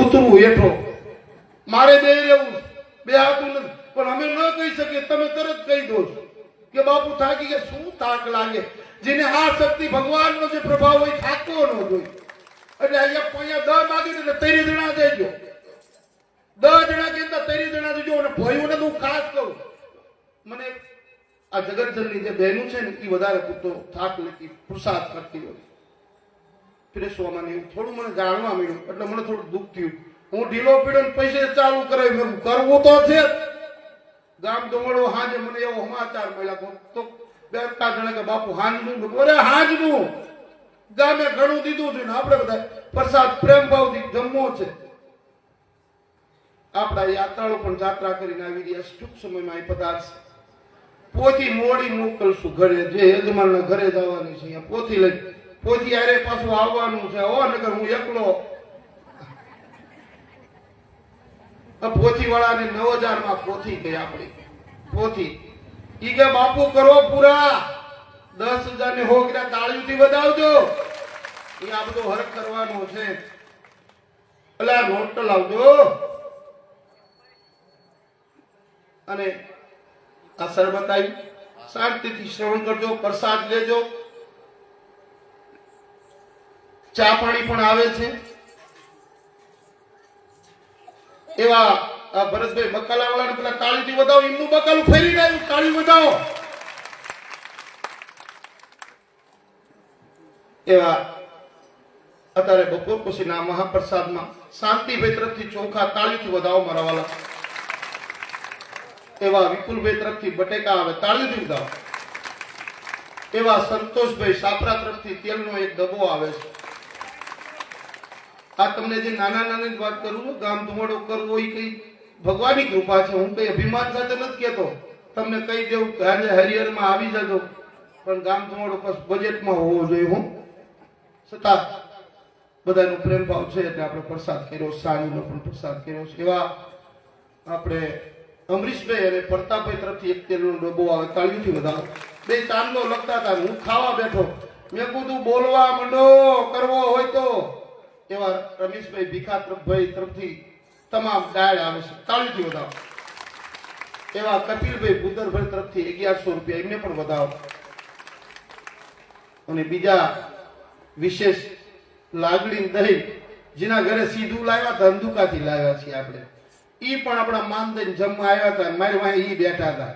ઉતરવું હેઠો મારે બે રહેવું બે આવતું નથી, પણ અમે ન કહી શકીએ. તમે તરત કહી દો કે બાપુ થાકી ગયા. શું થાક લાગે? જેને આ શક્તિ ભગવાનનો જે પ્રભાવ હોય થાકવો ન જોઈએ. એટલે અહીંયા 10 માગી એટલે 13 જણા દેજો, 10 જણા કહેતા 13 જણા દેજો. અને ભયોને તો હું ખાસ કહું, મને આ જગતજનની જે બહેનું છે ને એ વધારે પૂરતો થાક લેતી પુરુષાર્થ કરતી હોય. ફ્રેશવામાં એવું થોડું મને જાણવા મળ્યું એટલે મને થોડું દુઃખ થયું. હું ઢીલો પીડ્યો ને પૈસે ચાલુ કરાવી મેં કરવું તો છે. ગામ દોડો હાજે મને એવો સમાચાર મળ્યા તો 2-4 જણા કે બાપુ હાંજનું, બોલે હાંજનું ગામે ઘણું દીધું છે ને આપણે બધા પ્રસાદ પ્રેમ ભાવથી જમવો છે. આપણા યાત્રાળુ પણ જાત્રા કરીને આવી રહ્યા ટૂંક સમયમાં અહીં પધારશે. પોથી મોડી મોકલશું ઘરે, જે યજમાનના ઘરે જવાની છે અહીંયા પોથી લઈ પોથી આરે પાછું આવવાનું છે. ઓ નગર હું એકલો પોથી વાળાને 9000 માં પોથી ગઈ આપણી પોથી. ઈ કે બાપુ કરો પૂરા 10,000 ને હો ગયા તાળીઓથી વધાવજો. એ આ બધો હરખ કરવાનો છે. એટલે નોટ લાવજો અને આ શરબત આવી શાંતિથી શ્રવણ કરજો, પ્રસાદ લેજો. ચા પાણી પણ આવે છે. એવા આ ભરતભાઈ બકાલા વાળાને પેલા તાળીથી વધાવો, એમનું બકાલું ફેરી જાય તાળી વધાવો. એવા અત્યારે બપોર પછીના મહાપ્રસાદમાં શાંતિભાઈ તરફથી ચોખા તાળીથી વધાવો મારા વાલા. એવા વિપુલભાઈ તરફથી બટેકા આવે તાળીથી વધાવો. એવા સંતોષભાઈ સાપરા તરફથી તેલનો એક ડબ્બો આવે છે. આ તમને જે નાના નાની વાત કરું છું, ગામ ધુમાડો કરવો એ કઈ ભગવાનની કૃપા છે. હું કઈ અભિમાન સાથે નથી કહેતો. તમને કહી દેવું કે આજે હરિહરમાં આવી જજો, પણ ગામ ધુમાડો બજેટમાં હોવો જોઈએ. હું છતાં બધાનો પ્રેમ ભાવ છે એટલે આપણે પ્રસાદ કર્યો, સાંજનો પણ પ્રસાદ કર્યો છે. એવા આપણે અમરીશભાઈ અને પ્રતાપભાઈ તરફથી એક તેલનો ડબ્બો આવે તાળીઓથી વધાવો. બે ચાંદલો લખતા હતા, હું ખાવા બેઠો, મેં કીધું બોલવા માંડો કરવો હોય તો. એવા રમેશભાઈ ભીખાભાઈ તરફથી તમામ ડાળ આવે છે તાળીથી વધાવો. એવા કપિલભાઈ બુદરભાઈ તરફથી 1100 રૂપિયા એમને પણ વધાવો. અને બીજા વિશેષ લાગણી દહીં જેના ઘરે સીધું લાવ્યા હતા, અંધુકાથી લાવ્યા છીએ આપણે, ઈ પણ આપણા માનદેન જમવા આવ્યા હતા. મારી વાંહે ઈ બેઠા હતા.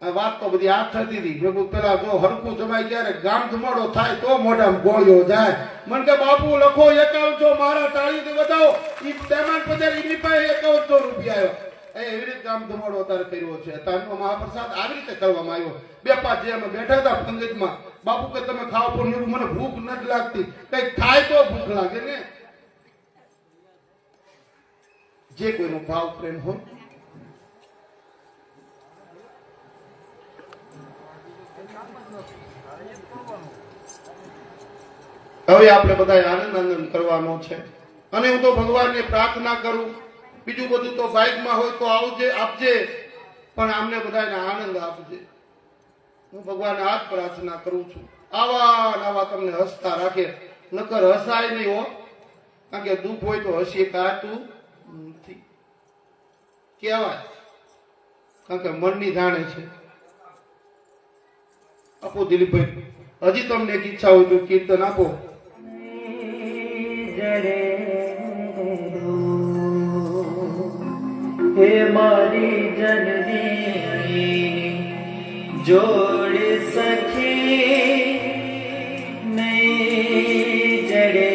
આ વાત તો બધી આ થતી હતી. ભેગું પેલા જો હરકું જમાય ત્યારે ગામ ધુમાડો થાય તો મોઢામાં ગોળીઓ જાય. મને કે બાપુ લખો 5100 મારા તાળીથી વધાવો. ઈ પેમાન પધાર એની પાસે 5100 રૂપિયા આવ્યો. એવી રીતે ગામ ધુમાડો અત્યારે કર્યો છે. તારનો મહાપ્રસાદ આવી રીતે કરવામાં આવ્યો. 2-5 જે અમે બેઠા હતા પંગતમાં, બાપુ કે તમે ખાઓ પણ મને ભૂખ નથી લાગતી. કઈક થાય તો ભૂખ લાગે ને. જે કોઈનો ભાવ પ્રેમ હોય હવે આપણે બધા આનંદ કરવાનો છે. અને હું તો ભગવાનને પ્રાર્થના કરું, બીજું બધું તો ભાગ્યમાં હોય તો આવજે આપજે, પણ આમને બધાને આનંદ આપજે. હું ભગવાનને આ જ પ્રાર્થના કરું છું. આવા તમને હસતા રાખે, નકર હસાય નહીં હો. કારણ કે દુઃખ હોય તો હસી કાઢતું નથી કહેવાય, કારણ કે મનની જાણે છે. આપો દિલીપભાઈ, હજી તમને એક ઈચ્છા હોય તો કીર્તન આપો. હે મારી જનની જોડ સખી નહીં જડે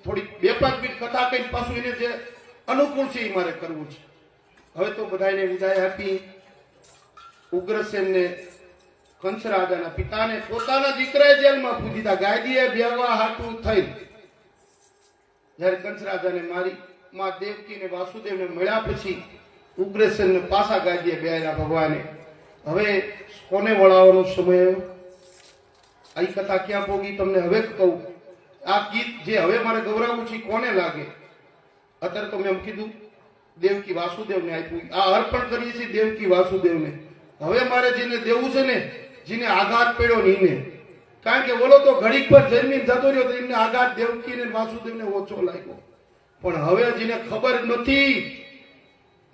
થોડી 2-5 મિનિટ કથા કઈ પાછું એને જે અનુકૂળ છે એ મારે કરવું છે. હવે તો બધાને વિદાય આપી. ઉગ્રસેનને કંસરાજાના પિતાને પોતાના દીકરાએ જેલમાં પૂરી દીધા. ગાયદીએ બેવા હાટું થઈ જયારે કંસરાજાને મારી માં દેવકી ને વાસુદેવને મળ્યા પછી ઉગ્રસેનને પાછા ગાયદીએ બેહાર્યા ભગવાને. હવે કોને વળાવવાનો સમય આવ્યો? આ કથા ક્યાં પોગી તમને હવે કહું. આ ગીત જે હવે મારે ગૌરાવું છે કોને લાગે? અત્યારે તો મેં એમ કીધું દેવકી વાસુદેવને આપ્યું, આ અર્પણ કરીએ છીએ દેવકી વાસુદેવને. હવે મારે જેને દેવું છે ને, જેને આઘાત પડ્યો ને એને, કારણ કે બોલો તો ઘડીક પર જન્મી જતો રહ્યો તો એમને આઘાત દેવકી ને વાસુદેવને ઓછો લાગ્યો. પણ હવે જેને ખબર નથી,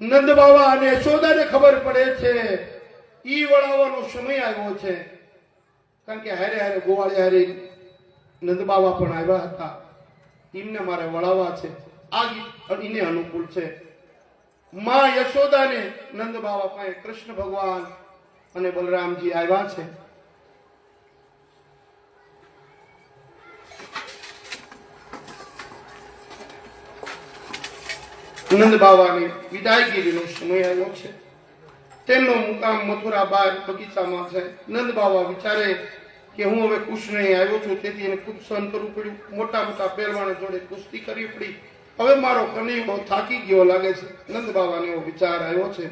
નંદ બાવા અને યશોદાને ખબર પડે છે, ઈ વળાવવાનો સમય આવ્યો છે. કારણ કે હારે હારે ગોવાળે હારે નંદ બાવા પણ આવ્યા હતા, એમને મારે વળાવવા છે. આ ગીત એને અનુકૂળ છે. માં યશોદાને નંદ બાવા પાસે કૃષ્ણ ભગવાન અને બલરામજી આવ્યા છે. નંદ બાવાની વિદાયગીરીનો સમય આવ્યો છે. તેમનો મુકામ મથુરા બાર બગીચામાં છે. નંદ બાવા વિચારે કે હું હવે કૃષ્ણ આવ્યો છું, તેથી એને ખૂબ સહન કરવું પડ્યું. મોટા મોટા પહેલવાન જોડે કુસ્તી કરવી પડી. હવે મારો કનૈયો થાકી ગયો લાગે છે. નંદ બાવાને એવો વિચાર આવ્યો છે,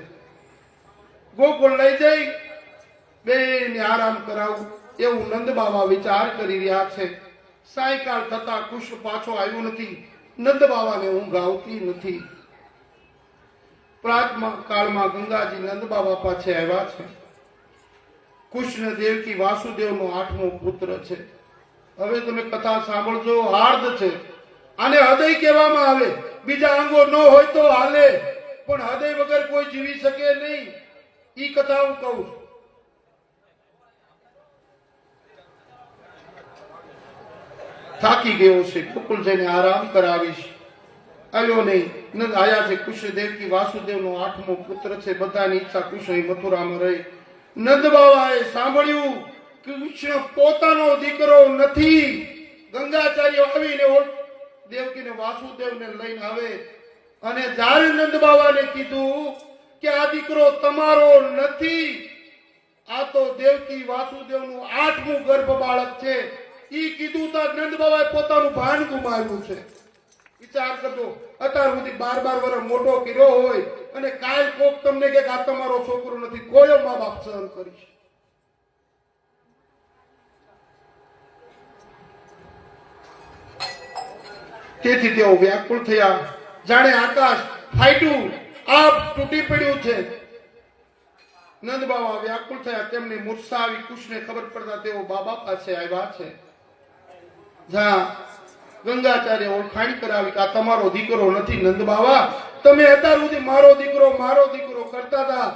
ગોકુળ લઈ જઈ બેને આરામ કરાવું, એવું નંદ બાવા વિચાર કરી રહ્યા છે. સાયકાળ થતા કૃષ્ણ પાછો આવ્યો નથી. નંદ બાવાને ઊંઘ આવતી નથી. પ્રાતમાં કાળમાં ગંગાજી નંદ બાવા પાસે આવ્યા છે. કૃષ્ણ દેવકી વાસુદેવનો 8મો પુત્ર છે. હવે તમે કથા સાંભળજો, હાર્દ છે. આને હૃદય કહેવામાં આવે. બીજા અંગો ન હોય તો હાલે, પણ હૃદય વગર કોઈ જીવી શકે નહીં. ઈ કથા હું કહું છું. થાકી ગયો છે, ગોકુળ જઈને આરામ કરાવીશ. આવ્યો નહીં. નંદ આયા છે. કૃષ્ણ દેવકી વાસુદેવનો 8મો પુત્ર છે. બધાની ઈચ્છા કૃષ્ણ મથુરામાં રહે. નંદ બાવાએ સાંભળ્યું કે કૃષ્ણ પોતાનો દીકરો નથી. ગંગાચાર્ય આવીને દેવકીને વાસુદેવને લઈને આવે અને જ્યારે નંદ બાવાને કીધું કે આ દીકરો તમારો નથી, આ તો દેવકી વાસુદેવનું 8મું ગર્ભ બાળક છે, ઈ કીધું તો નંદ બાવાએ પોતાનું ભાન ગુમાવ્યું છે. વિચાર કરજો, અત્યાર સુધી 12 વર્ષ મોટો કર્યો હોય અને કાલ કોક તમને કે આ તમારો છોકરો નથી, કોઈ મા બાપ સહન કરીશ. તેથી તેઓ વ્યાકુળ થયા, જાણે આકાશ ફાટ્યું, આપ તૂટી પડ્યું છે. નંદ બાવા વ્યાકુળ થયા. તેમને મૂર્છા આવી. કૃષ્ણને ખબર પડતા તેઓ બાબા પાસે આવ્યા છે. જ્યાં ગંગાચાર્ય ઓળખાણ કરાવી કે આ તમારો દીકરો નથી. નંદ બાવા, તમે અત્યાર સુધી મારો દીકરો કરતા હતા,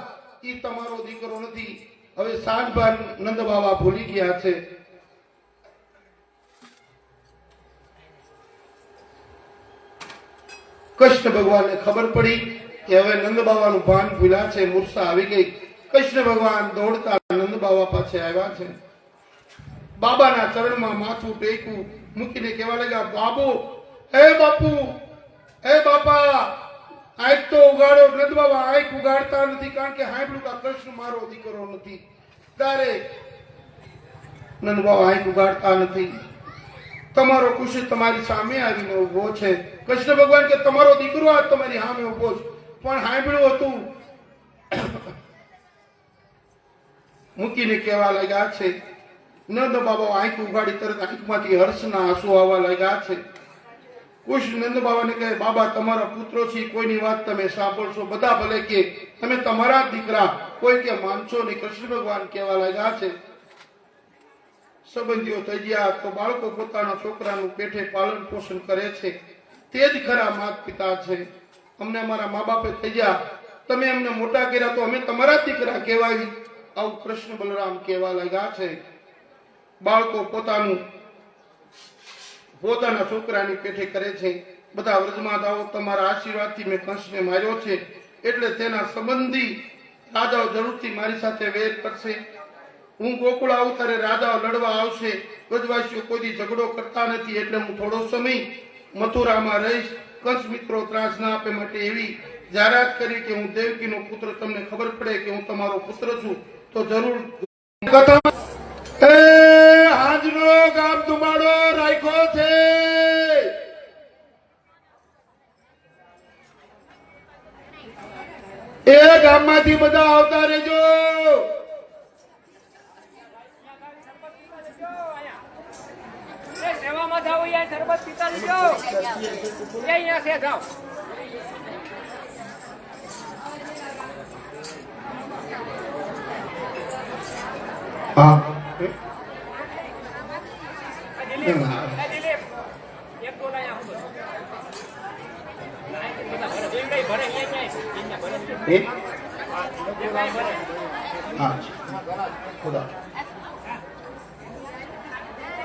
એ તમારો દીકરો નથી. હવે સાંજભાન નંદ બાવા ભૂલી ગયા છે. કૃષ્ણ ભગવાનને ખબર પડી કે હવે નંદ બાવાનું ભાન ભૂલ્યા છે, મૂર્છા આવી ગઈ. કૃષ્ણ ભગવાન દોડતા નંદ બાવા પાસે આવ્યા છે. બાબાના ચરણમાં માથું ટેકવું મૂકીને કહેવા લાગ્યા, બાબુ, હે બાપુ, હે બાપા, આંખ તો ઉગાડો. નંદ બાબા આંખ ઉગાડતા નથી, કારણ કે સાંભળ્યું કે કૃષ્ણ મારો દીકરો નથી. ત્યારે નંદ બાબા આંખ ઉગાડતા નથી. તમારો કૃષ્ણ તમારી સામે આવીને ઉભો છે. કૃષ્ણ ભગવાન કે તમારો દીકરો આ તમારી સામે ઉભો છે, પણ સાંભળ્યું હતું. મૂકીને કહેવા લાગ્યા છે. નંદ બાબા આંખ ઉગાડી, તરત આંખમાંથી હર્ષના આંસુ આવવા લાગ્યા છે. કૃષ્ણ નંદ બાબાને કહે, બાબા તમારા પુત્રો છે, કોઈની વાત તમે સાંભળશો? બધા ભલે કે તમે તમારા દીકરા, કોઈ કે માનશો નહીં. કૃષ્ણ ભગવાન કહેવા લાગ્યા છે, સંબંધીઓ થઈ ગયા તો બાળકો પોતાના છોકરાનું પેટે પાલન પોષણ કરે છે, તે જ ખરા માતા પિતા છે. અમને અમારા મા બાપે થઈ ગયા, તમે અમને મોટા કર્યા, તો અમે તમારા દીકરા કહેવાય. આવું કૃષ્ણ બલરામ કહેવા લાગ્યા છે. બાળકો પોતાના છોકરાની પેઠે કરે છે. બધા વ્રજમાં જાઓ, તમારા આશીર્વાદથી મેં કંસને માર્યો છે, એટલે તેના સંબંધી રાજાઓ જરૂરથી મારી સાથે વેર કરશે. હું ગોકુળ આવું ત્યારે રાજાઓ લડવા આવશે. વ્રજવાસીઓ કોઈ ઝઘડો કરતા નથી, એટલે હું થોડો સમય મથુરામાં રહીશ. કંસ મિત્રો ત્રાસ ના આપે માટે એવી જાહેરાત કરી કે હું દેવકીનો પુત્ર, તમને ખબર પડે કે હું તમારો પુત્ર છું તો જરૂર. આજનો ગામ ધુમાડો રાખ્યો છે. એ ગામમાંથી બધા આવતા રહેજો. સેવામાં જાવ યાર. અહીંયા શરબત પીતા લીધો અહીંયા છે જાઓ હા દિલીપ એક બોલા અહીંયા ભરે એ? હા ખુદા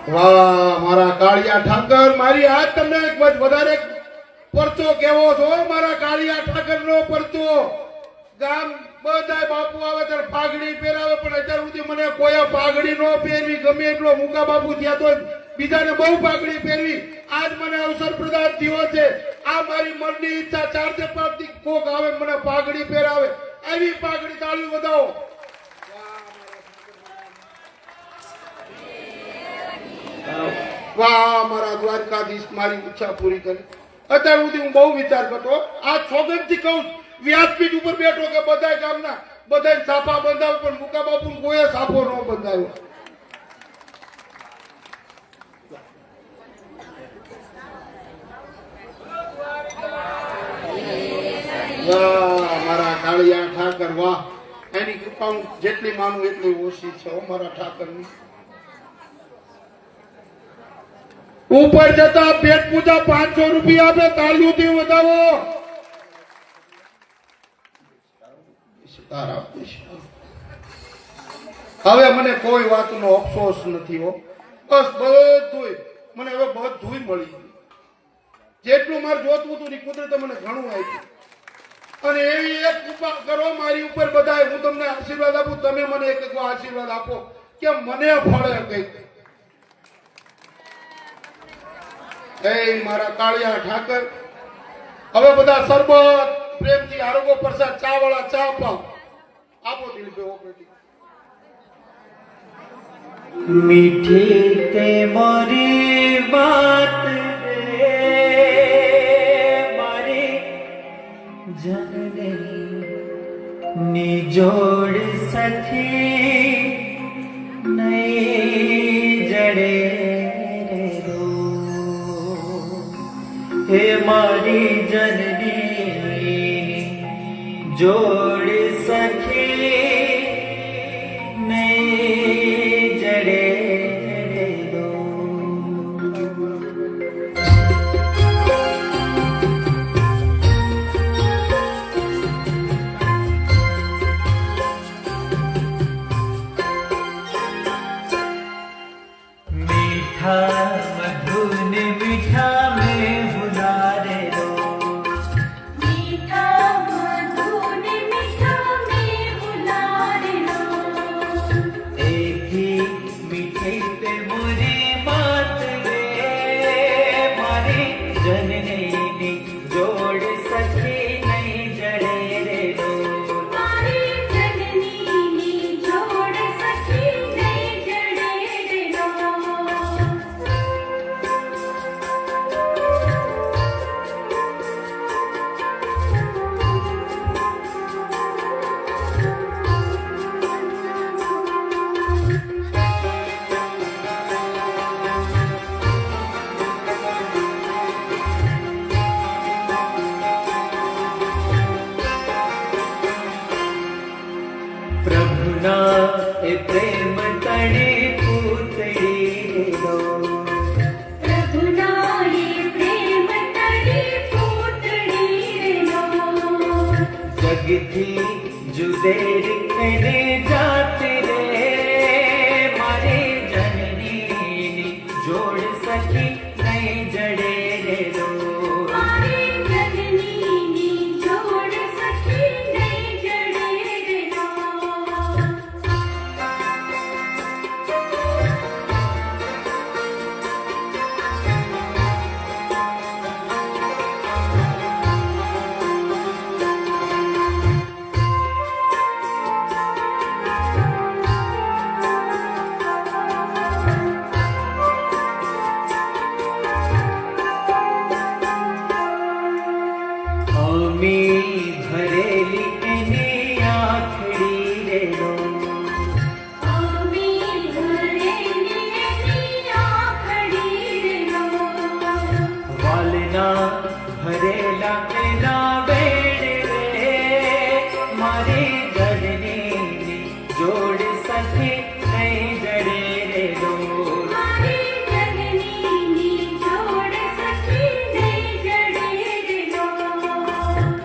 વાહ મારા કાળિયા ઠાકર મારી આજ તમને એક વધારે પરચો કેવો છો મારા કાળિયા ઠાકર નો પરચો ગામ બધા બાપુ આવે ત્યારે પાઘડી પહેરાવે પણ અત્યાર સુધી મને કોઈ પાઘડી નો પહેરવી ગમે એટલો મુકા બાપુ થયા તો બીજાને બહુ પાઘડી પહેરવી આજ મને અવસર પ્રદાન થયો છે આ મારી મનની ઈચ્છા 4 થી 5 થી કોક આવે મને પાઘડી પહેરાવે આવી પાઘડી તાળી વધાવો વાહ મારા દ્વારકાધીશ મારી ઈચ્છા પૂરી કરી અત્યાર સુધી હું બહુ વિચાર કરતો આ સોગંદથી કહું વ્યાસપીઠ ઉપર બેઠો કે બધા ગામના બધા સાપા બંધાવ પણ મુકા બાપુ કોઈ સાપો ન બંધાયો વાહ મારા કાળિયા ઠાકર વાહ એની કૃપા હું જેટલી માનું એટલી ઓછી છે હો મારા ઠાકરની ઉપર જતા પેટ પૂજા 500 રૂપિયા આપે તાળીઓથી વધાવો હવે મને કોઈ વાતનો અફસોસ નથી હો બસ બધું મને હવે બધું મળી ગયું જેટલું મારે જોતું હતું ને કુદરતે મને ઘણું આપ્યું અને એવી એક કૃપા કરો મારી ઉપર બધાય હું તમને આશીર્વાદ આપું તમે મને એક આશીર્વાદ આપો કે મને ફળે કંઈક એ મારા કાળિયા ઠાકર હવે બધા સરબત પ્રેમથી આરોગ્ય પ્રસાદ ચા વાળા ચા પાવ આપો દિલીપભાઈ ઓપરેટિંગ મીઠી તે મોરી વાત રે મારી જનની નિજોડ સખી નહીં જડે રો હે મારી જનની જોડ સખી નહીં જડે રો मीठा मधुन मीठा में हुलारे रो मीठा मधुर मीठा में हुलारे लो एक ही मीठे पे मोरी बात रे मारी जननी जोड़ सखी नहीं जड़े रे रो मारी जननी नी जोड़ सखी नहीं जड़े रे लो પ્રભુના એ પ્રેમ તણે પૂતળી રો प्रभुना ये प्रेम तड़ी फूटड़ी रे लो જગથી જુદેર એને જાત રે મારે જનની જોડ સખી નહીં જડે રે રો मारी जननी नी जोड़ सखी नहीं जड़े रे लो ના ભરેલા એના વેણ રે મારી જનની જોડ સખી નહીં જડે રે ડોલ મારી જનનીની જોડ સખી નહીં જડે રે ડોલ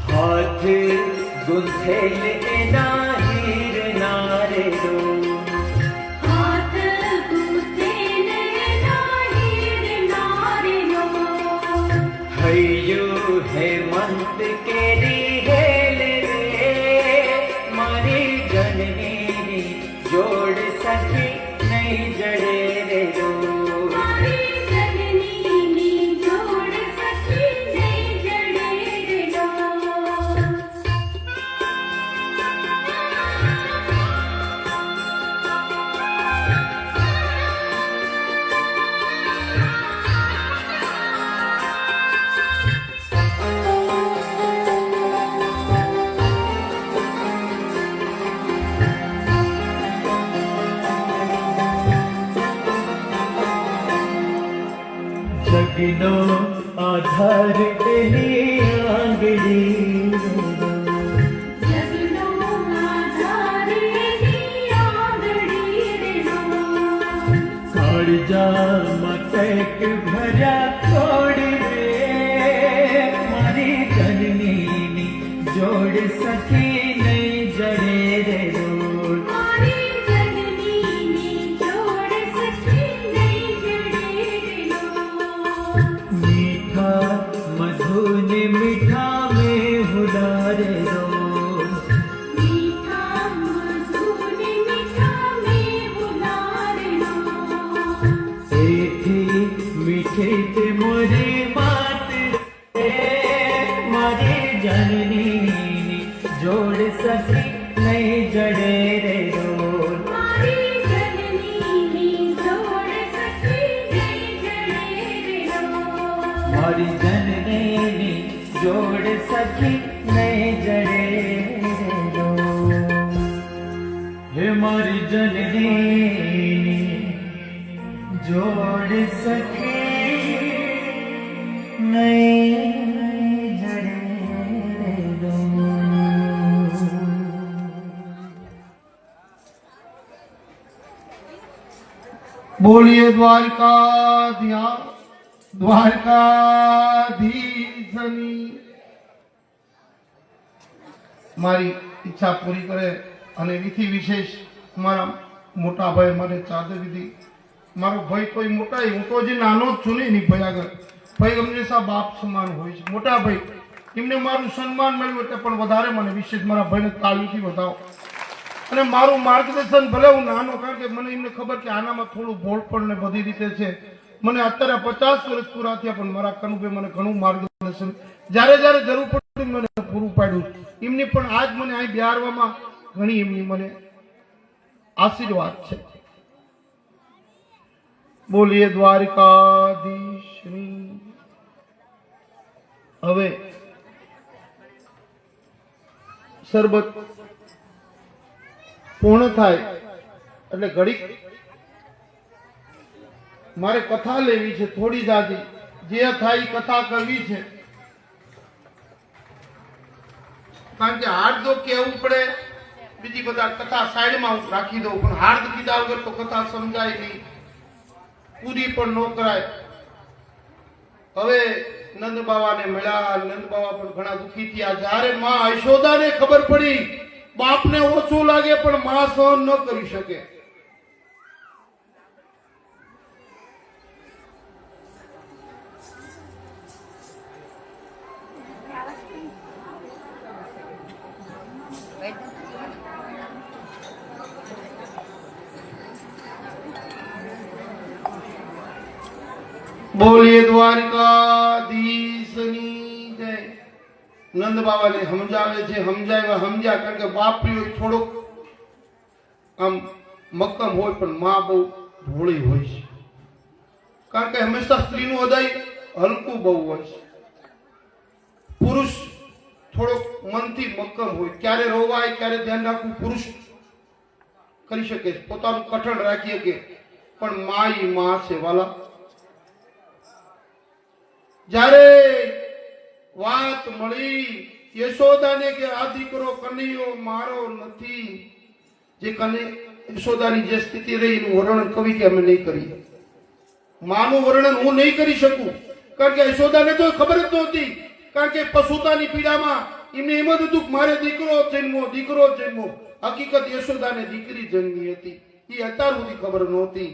હાથ ગુંથેલ એના હીરના રે ડોલ હાથ ગુંથેલ નાહીર નારીનો હૈયું હેમંત કેરી હેલ રે મારી જનની જોડ સખી નહીં જડે રે ડોલ મારી જનનીની જોડ સખી નહીં જડે રે ડોલ જગનો આધાર એની આંગળી જગનો આધાર એની આંગળી રે ડોલ કાળજામાં કંઈક ભર્યા થોડી રે મારી જનની જોડ સખી નહીં જડે રે ડોલ મારી જનનીની જોડ સખી નહીં જડે રે ડોલ મીઠા મધુને મીઠા में हुलारे रो મીઠા મધુને મીઠા મેં હુલારે ડોલ એથી મીઠી તે મોરી વાત રે મારી જનની જોડ સખી નહીં જડે રે ડોલ મારી જનનીની જોડ સખી નહીં જડે રે ડોલ મારી જનની જોડ સખી નહીં જડે રે ડોલ હે મારી જનની જોડ સખી નહીં જડે રે ડોલ बोलिए દ્વારકાધીશની મારી ઈચ્છા પૂરી કરે અને વિધિ વિશેષ મારા મોટા ભાઈ મને ચાદર વિધિ મારો ભાઈ કોઈ મોટા હું તો હજી નાનો જ છું ને એની ભાઈ આગળ ભાઈ હંમેશા બાપ સમાન હોય છે મોટા ભાઈ એમને મારું સન્માન મળ્યું એટલે પણ વધારે મને વિશેષ મારા ભાઈને તાળીથી વધાવો અને મારું માર્ગદર્શન ભલે હું નાનો કારણ કે મને એમને ખબર કે આનામાં થોડું ભોળપણ ને બધી રીતે છે મને અત્યારે 50 વર્ષ પૂરા થયા પણ મારા કનુભાઈ મને ઘણું માર્ગદર્શન જ્યારે જ્યારે જરૂર પડી મને પૂરું પાડ્યું એમની પણ આજ મને અહીં બિહારવામાં ઘણી એમની મને આશીર્વાદ છે બોલીએ દ્વારકાધીશની હવે શરબત પૂર્ણ થાય એટલે ઘડીક મારે કથા લેવી છે થોડી જાજી જે થાય કથા કરવી છે કારણ કે હાર્દ તો કહેવું પડે બીજી બધા કથા સાઈડમાં હું રાખી દઉં પણ હાર્દ કીધા વગર તો કથા સમજાય નહીં પૂરી પણ ન કરાય હવે નંદ બાવાને મળ્યા નંદ બાવા પણ ઘણા દુઃખી થયા જ્યારે માં યશોદાને ખબર પડી બાપને ઓછું લાગે પણ માં સહન ન કરી શકે બોલીએ દ્વારકાધીશની જય. નંદ નંદ બાવાને સમજાવે છે, સમજ્યા, કારણ કે બાપ પ્રિયો થોડોક આમ મક્કમ હોય, પણ માં બહુ ભોળી હોય છે, કારણ કે હંમેશા સ્ત્રીનું હૃદય હલકું બહુ હોય છે. પુરુષ થોડોક મનથી મક્કમ હોય, ક્યારે રોવાય ક્યારે ધ્યાન રાખવું પુરુષ કરી શકે, પોતાનું કઠણ રાખી શકે, પણ માં ઈ માં છે વાલા. જ્યારે વાત મળી યશોદાને કે આ દીકરો કનૈયો મારો નથી, જે યશોદાની જે સ્થિતિ રહી એનું વર્ણન કવિ કે અમે નહીં કરીએ. માનું વર્ણન હું નહીં કરી શકું, કારણ કે યશોદાને તો ખબર જ નહોતી, કારણ કે પશુતાની પીડામાં એમને એમ જ હતું કે મારે દીકરો જન્મો. હકીકત યશોદાને દીકરી જન્મી હતી, એ અત્યાર સુધી ખબર નહોતી.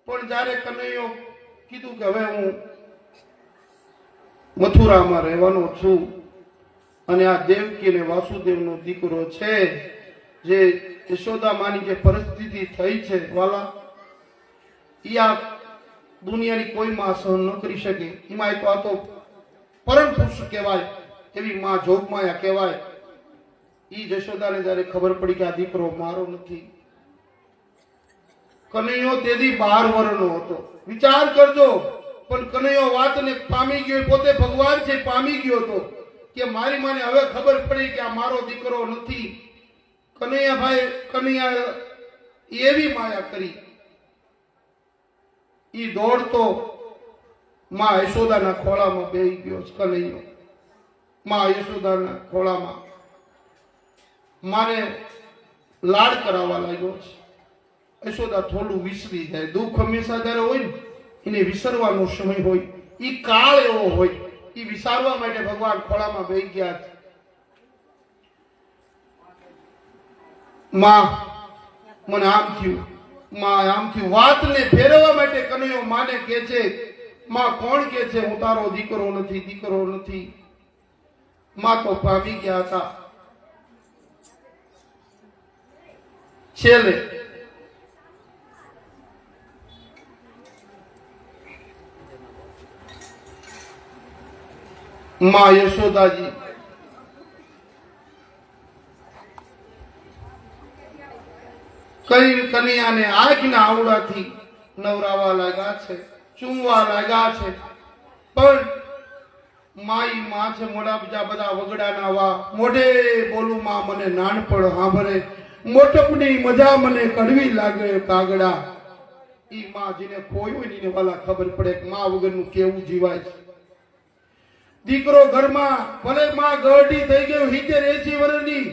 પણ જ્યારે કનૈયો કીધું કે હવે હું મથુરામાં રહેવાનો છું અને આ દેવકી અને વાસુદેવનો દીકરો છે, જે યશોદા માની જે પરિસ્થિતિ થઈ છે વાલા, એ આ દુનિયાની કોઈ માં સહન ન કરી શકે. એમાં તો આ તો પરમ પુરુષ કહેવાય, એવી માં જોગમાયા કહેવાય. ઈ યશોદાને જયારે ખબર પડી કે આ દીકરો મારો નથી, કનૈયો તેથી 12 વર્ષનો હતો. વિચાર કરજો, પણ કનૈયો વાતને પામી ગયો, પોતે ભગવાન છે પામી ગયો હતો કે મારી માને હવે ખબર પડી કે આ મારો દીકરો નથી. કનૈયા એવી માયા કરી, ઈ દોડતો માં યશોદાના ખોળામાં બેહી ગયો. કનૈયો માં યશોદાના ખોળામાં માને લાડ કરાવવા લાગ્યો છે. યશોદા થોડું વિસરી જાય. દુઃખ હંમેશા જયારે હોય ને એને વિસરવાનો સમય હોય, ઈ કાળ એવો હોય, ઈ વિસારવા માટે ભગવાન ખોળામાં બેહી ગયા છે. માં મને આમ થયું, માં આમ થયું. વાતને ફેરવવા માટે કનૈયો માને કહે છે, માં કોણ કહે છે હું તારો દીકરો નથી. માં તો પામી ગયા હતા. છેલ્લે માં યશોદાજી કઈ કનૈયાને આંખના આવડાથી નવરાવા લાગ્યા છે, ચૂમવા લાગ્યા છે. પણ માઈ માં છે, મોઢા બીજા બધા વગડાના વા, મોઢે બોલું માં મને નાનપણ સાંભળે, મોટપની મજા મને કડવી લાગે કાગડા. ઈ માં જેને ખોયું હોય ને વાલા ખબર પડે કે માં વગરનું કેવું જીવાય છે. દીકરો ઘરમાં ભલે માં ગરડી થઈ ગયો 70-80 વર્ષની,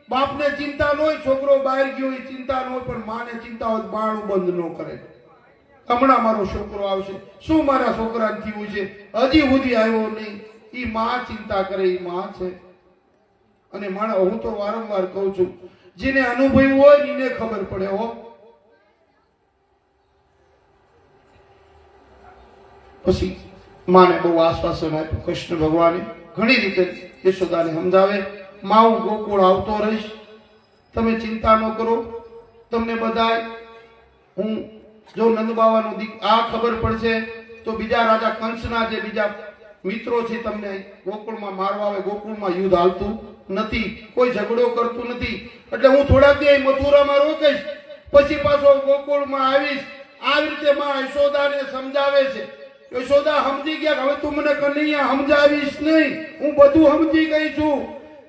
બાપને ચિંતા ન હોય, છોકરો બહાર ગયો એ ચિંતા ન હોય, પણ માને ચિંતા હોય બાણું બંધ ન કરે. હમણાં મારો છોકરો આવશે, શું મારા છોકરાને થયું છે, હજી સુધી આવ્યો નહીં. ઈ માં ચિંતા કરે, ઈ માં છે. અને માણા હું તો વારંવાર કહું છું, જેને અનુભવ્યું હોય એને ખબર પડે હો. પછી માને બહુ આશ્વાસન આપ્યું કૃષ્ણ ભગવાને, ઘણી રીતે યશોદાને સમજાવે, માં હું ગોકુળ આવતો રહીશ, તમે ચિંતા ન કરો. તમને બધાય હું જો નંદ બાવાનો આ ખબર પડશે તો બીજા રાજા કંસના જે બીજા મિત્રો છે તમને ગોકુળમાં મારવા આવે. ગોકુળમાં યુદ્ધ હાલતું નથી, કોઈ ઝઘડો કરતું નથી, એટલે હું થોડાક દી મથુરામાં રોકીશ, પછી પાછો ગોકુળમાં આવીશ. આવી રીતે માં યશોદાને સમજાવે છે. યશોદા સમજી ગયા, હવે તું મને કનૈયા સમજાવીશ નહીં, હું બધું સમજી ગઈ છું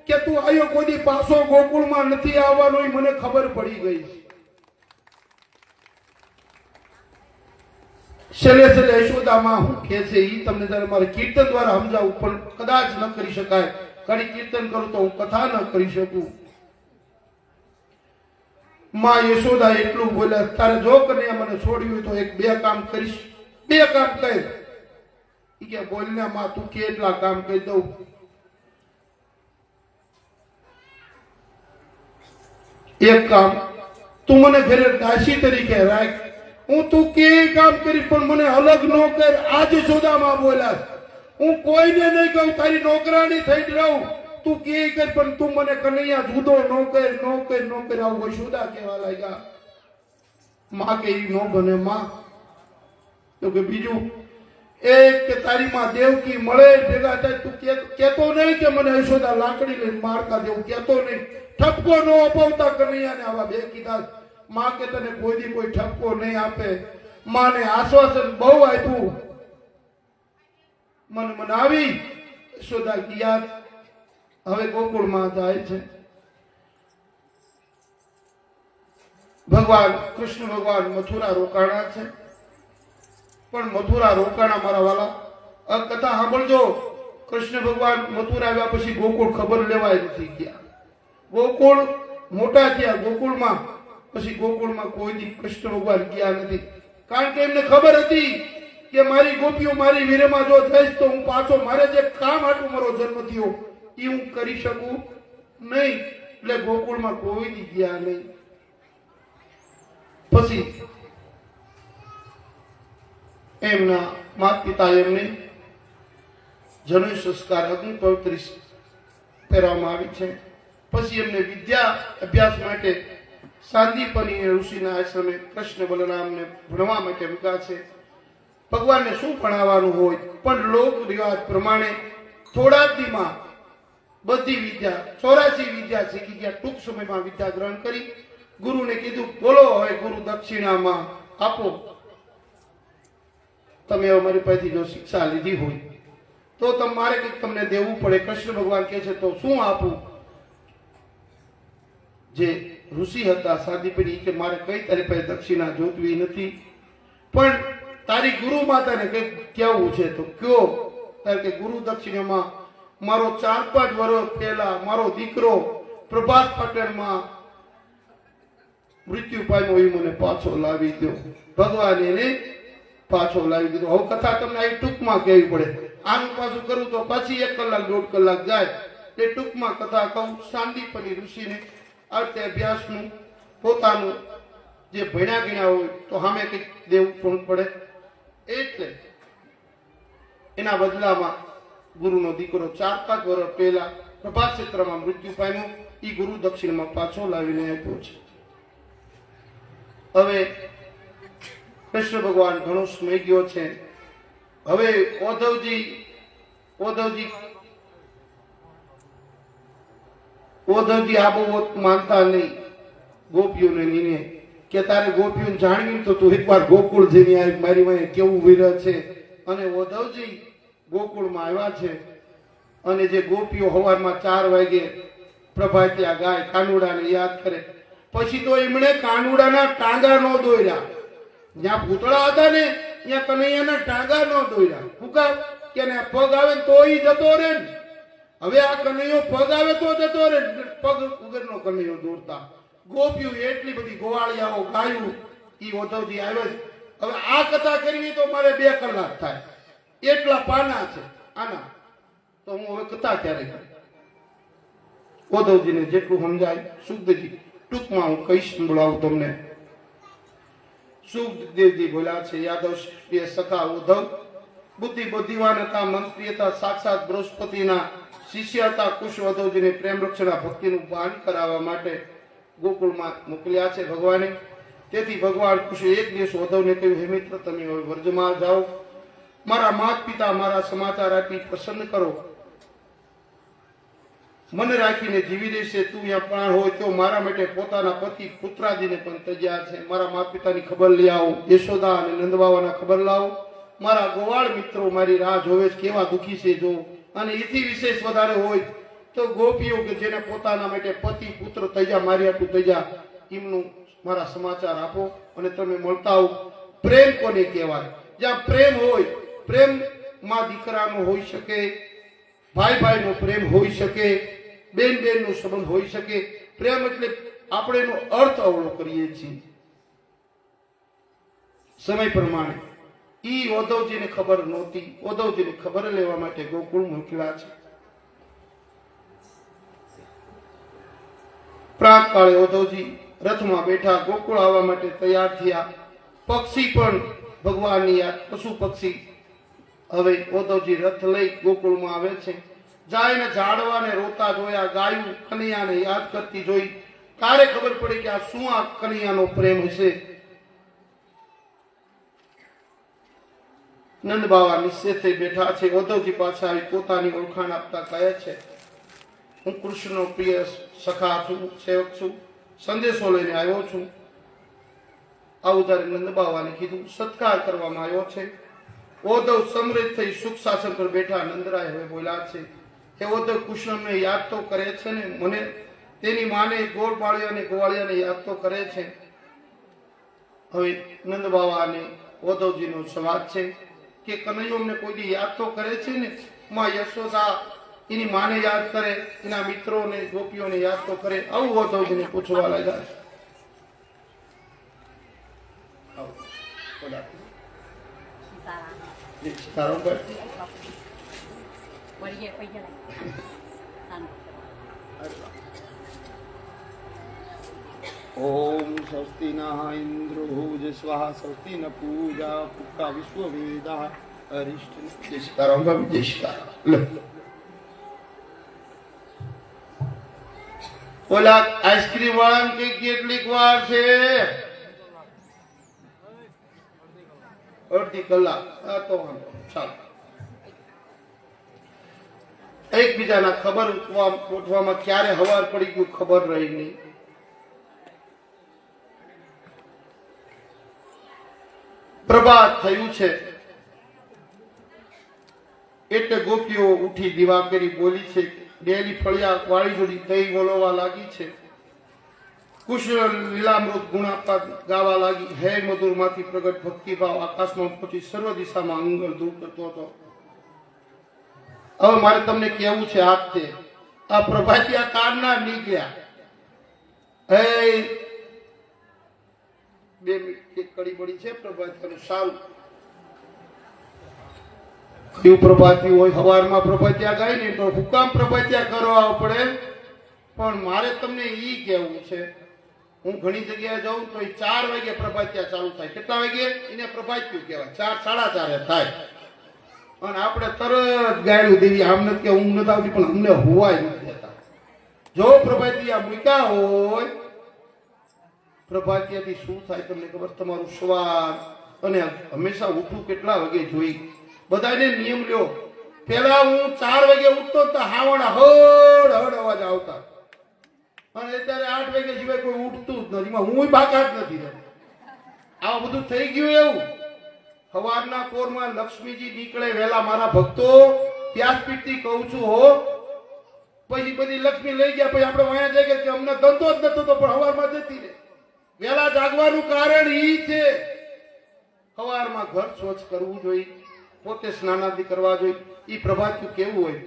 કે તું આયો કોઈ પાછો ગોકુળમાં નથી આવવાનો, મને ખબર પડી ગઈ. છેલ્લે યશોદામાં હું કે છે ઈ તમને જયારે મારે કીર્તન દ્વારા સમજાવું, પણ કદાચ ન કરી શકાય. ઘણી કીર્તન કરું તો હું કથા ન કરી શકું. માં યશોદા એટલું બોલ્યા, તારે જો કનૈયા મને છોડ્યું હોય તો 2 કામ કરીશ. 2 કામ કહે. ઈ કે બોલને માં, તું કેટલા કામ કહી દઉં. એક કામ, તું મને ઘરે દાસી તરીકે રાખ, હું તું કે કામ કરી પણ મને અલગ ન કર. આજ યશોદામાં બોલ્યા, હું કોઈને નહીં કહું, તારી નોકરાણી થઈ રહું, તું કે કર પણ તું મને કનૈયા જુદો ન કર. આવું યશોદા કહેવા લાગ્યા. માં કે ઈ ન બને માં. તો કે બીજું એ કે તારી માં દેવકી મળે ભેગા થાય, તું કેતો નહીં કે મને યશોદા લાકડી લઈને મારતા દેવું, કેતો નહીં. ઠપકો નો અપાવતા કનૈયાને આવા બે કીધા. માં કે તને કોઈ દી કોઈ ઠપકો નહીં આપે. માને આશ્વાસન બહુ આપ્યું, મન મનાવી યશોદા ગયા. હવે ગોકુળમાં જાય છે. ભગવાન કૃષ્ણ ભગવાન મથુરા રોકાણા છે, પણ મથુરા રોકાણા મારા વાલા આ કથા સાંભળજો. કૃષ્ણ ભગવાન મથુરા આવ્યા પછી ગોકુળ ખબર લેવાય નથી ગયા. ગોકુળ મોટા થયા ગોકુળમાં, પછી ગોકુળમાં કોઈ દી કૃષ્ણ ભગવાન ગયા નથી. કારણ કે એમને ખબર હતી કે મારી ગોપીઓ મારી વીરમાં જો જઈશ તો હું પાછો મારે જે કામ હાટું મારો જન્મ થયો એ હું કરી શકું નહીં. એટલે ગોકુળમાં કોઈ દી ગયા નહીં. પછી એમના માતા પિતા એમને જનોઈ સંસ્કાર અગ્નિ પવિત્ર પહેરવામાં આવી છે. પછી એમને વિદ્યા અભ્યાસ માટે સાંદીપની ઋષિના આશ્રમે કૃષ્ણ બલરામને ભણવા માટે મૂક્યા છે. ભગવાનને શું ભણાવવાનું હોય, પણ લોક રિવાજ પ્રમાણે થોડા જ દીમાં બધી વિદ્યા 84 વિદ્યા શીખી ગયા. ટૂંક સમયમાં વિદ્યા ગ્રહણ કરી ગુરુને કીધું, બોલો હવે ગુરુ દક્ષિણામાં આપો. તમે અમારી પાસેથી જો શિક્ષા લીધી હોય તો તમારે કંઈક તમને દેવું પડે. કૃષ્ણ ભગવાન કહે છે તો શું આપું? જે ઋષિ હતા સાદીપની કે મારે કઈ તારી પાસે દક્ષિણા જોતવી નથી, પણ તારી ગુરુ માતાને કંઈક કહેવું છે તો કયો. કારણ કે ગુરુ દક્ષિણામાં મારો 4-5 વર્ષ પહેલા મારો દીકરો પ્રભાસ પટેલમાં મૃત્યુ પામ્યો, એ મને પાછો લાવી દો. ભગવાન એને પાછો લાવી દીધો. હવે કથા તમને આવી ટૂંકમાં કહેવી પડે. આનું પાછું કરું તો પાછી 1 કલાક 1.5 કલાક જાય. એ ટૂંકમાં કથા કહું. સાંદીપની ઋષિને આ રીતે અભ્યાસનું પોતાનું જે ભણ્યા ગણ્યા હોય તો સામે કંઈક દેવું પણ પડે. એટલે એના બદલામાં ગુરુનો દીકરો 4-5 વર્ષ પહેલા પ્રભાસ ક્ષેત્રમાં મૃત્યુ પામ્યો, એ ગુરુ દક્ષિણમાં પાછો લાવીને આપ્યો છે. હવે કૃષ્ણ ભગવાન ઘણો સમય ગયો છે. હવે ઓધવજી આ બહુ માનતા નહીં ગોપીઓને નીને કે તારે ગોપીઓને જાણવી તો તું એકવાર ગોકુળ જઈને આવી, મારી વાંહે કેવું વિરહ છે. અને ઓધવજી ગોકુળમાં આવ્યા છે અને જે ગોપીઓ સવારમાં 4 વાગે પ્રભાતિયા ગાય, કાનુડાને યાદ કરે. પછી તો એમણે કાનુડાના ટાંગા ન દોર્યા. જ્યાં પૂતળા હતા ને ત્યાં કનૈયાના ટાંગા ન દોર્યા. ફૂકા કે પગ આવે તો ઈ જતો રહે ને. હવે આ કનૈયો પગ આવે તો જતો રહે, પગ વગરનો કનૈયો દોરતા. ગોપીઓ એટલી બધી ગોવાળિયાઓ ગાયું. ઈ ઓધવજી આવ્યો છે. હવે આ કથા કરવી તો મારે 2 કલાક થાય, એટલા પાના છે આના. તો હું હવે કથા ક્યારે કરું? ઓધવજીને જેટલું સમજાય સુખદેવજી ટૂંકમાં હું કહીશ, સંભળાવું તમને. સુખદેવજી બોલ્યા છે, યાદવ ક્ષત્રિય સખા ઉદ્ધવ બુદ્ધિ બુદ્ધિવાન હતા, મંત્રી હતા, સાક્ષાત બૃહસ્પતિના શિષ્ય હતા. કુશ ઉદ્ધવજીને પ્રેમ રક્ષણા ભક્તિનું ભાન કરાવવા માટે ગોકુળમાં મોકલ્યા છે ભગવાને. તેથી ભગવાન કુશે એક દિવસ ઉદ્ધવને કહ્યું, હે મિત્ર, તમે હવે વ્રજમાં જાઓ, મારા માતા પિતા મારા સમાચાર આપી પ્રસન્ન કરો. મને રાખીને જીવી દેશે. તું અહીંયા પ્રાણ હોય તો મારા માટે પોતાના પતિ પુત્રાદીને પણ તજ્યા છે. મારા માતા પિતાની ખબર લઈ આવો, યશોદા અને નંદબાવાના ખબર લાવો. મારા ગોવાળ મિત્રો મારી રાહ જોવે છે, કેવા દુઃખી છે જો. અને એથી વિશેષ વધારે હોય તો ગોપીઓ કે જેને પોતાના માટે પતિ પુત્ર તજ્યા, મારી આટલું તજ્યા, એમનું મારા સમાચાર આપો અને તમે મળતા આવો. પ્રેમ કોને કહેવાય? જ્યાં પ્રેમ હોય, પ્રેમ માં દીકરાનો હોઈ શકે, ભાઈ ભાઈનો પ્રેમ હોઈ શકે, બેન બેનનો સંબંધ હોઈ શકે. પ્રેમ એટલે આપણે એનો અર્થ અવળો કરીએ છીએ સમય પ્રમાણે. ઈ ઉદ્ધવજીને ખબર નહોતી. ઉદ્ધવજીને ખબર લેવા માટે ગોકુળ મોકલ્યા છે. પ્રાતકાળે ઉદ્ધવજી રથમાં બેઠા ગોકુળ આવવા માટે તૈયાર થયા. પક્ષી પણ ભગવાનની યાદ, પશુ પક્ષી. હવે ઉદ્ધવજી રથ લઈ ગોકુળમાં આવે છે. જાય ને ઝાડવાને રોતા જોયા, ગાયું કનૈયાને યાદ કરતી જોઈ. તારે ખબર પડી કે આ શું આ કનૈયાનો પ્રેમ હશે. નંદ બાવા નિશ્ચિત થઈ બેઠા છે. ઉદ્ધવજી પાછા આવી પોતાની ઓળખાણ આપતા કહે છે, હું કૃષ્ણનો પ્રિય સખા છું, સેવક છું, સંદેશો લઈને આવ્યો છું. આવું ત્યારે નંદ બાવાને કીધું. સત્કાર કરવામાં આવ્યો છે. ઉદ્ધવ સમૃદ્ધ થઈ સુખ શાસન પર બેઠા. નંદરાય હવે બોલ્યા છે કે ઉદ્ધવ કૃષ્ણને યાદ તો કરે છે ને, મને તેની માને ગોળપાળી અને ગોવાળિયાને યાદ તો કરે છે. હવે નંદ બાવા અને ઉદ્ધવજીનો સંવાદ છે કે કનૈયો અમને કોઈ યાદ તો કરે છે ને. માં યશોદા એની માને યાદ કરે, એના મિત્રોને ગોપીઓને યાદ તો કરે. આવું ઉદ્ધવજીને પૂછવા લાગ્યા છે. ઓમ સ્વસ્તિ ના ઇન્દ્રો સ્વાહા સ્વસ્તિ ન પૂજા પુક્કા વિશ્વવેદા અરિષ્ટ ઓલા આઈસ્ક્રીમ વાળા કે કેટલીક વાર છે? અડધી કલાક. તો ચાલો. એકબીજાના ખબર ઉઠવામાં ક્યારે હવાર પડી ગયું ખબર રહી નહીં. પ્રભાત થયું છે એટલે ગોપીઓ ઉઠી દીવા કરી બોલી છે. ડેલી ફળિયા વાળી જોડી દહીં વલોવા લાગી છે. કૃષ્ણ લીલામૃત ગુણાપા ગાવા લાગી. હે મધુર માંથી પ્રગટ ભક્તિભાવ આકાશમાં પહોંચી સર્વ દિશામાં અંગલ દૂર કરતો હતો. હવે મારે તમને કેવું છે, આ તે આ પ્રભાતિયા કારના નીકળ્યા. હે 2 મિનિટ એક કડી પડી છે પ્રભાતિયાનું સારું. કયું પ્રભાતિયું હોય? સવારમાં પ્રભાતિયા ગાય ને તો હુકામ પ્રભાતિયા કરવા પડે. પણ મારે તમને ઈ કેવું છે, હું ઘણી જગ્યાએ જાઉં તો 4 વાગે પ્રભાતિયા ચાલુ થાય. કેટલા વાગે? એને પ્રભાતિયું કહેવાય. 4 સાડા 4 થાય. અને આપણે તરત ગાયલું દેવી. આમ નથી કે ઊંઘ નથી આવતી, પણ અમને હોવાય નથી દેતા. જો પ્રભાતિયા મૂક્યા હોય, પ્રભાતિયાથી શું થાય તમને ખબર? તમારું સવાર અને હંમેશા ઉઠવું કેટલા વાગે જોઈ. બધાને નિયમ લ્યો. પેલા હું 4 વાગે ઉઠતો તો હાવણા હળ હળ અવાજ આવતા, અને અત્યારે 8 વાગે સિવાય કોઈ ઉઠતું જ નથી. હું બાકાત નથી. આ બધું થઈ ગયું એવું. સવારના પોરમાં લક્ષ્મીજી નીકળે વહેલા. મારા ભક્તો વ્યાસપીઠથી કહું છું હો. પછી બધી લક્ષ્મી લઈ ગયા. પછી આપણે વાયા જાય કે અમને ધંધો જ નતો તો, પણ સવારમાં જતી રહે. વહેલા જાગવાનું કારણ ઈ છે. સવારમાં ઘર સ્વચ્છ કરવું જોઈએ, પોતે સ્નાનાદિ કરવા જોઈએ. ઈ પ્રભાતિયું કેવું હોય?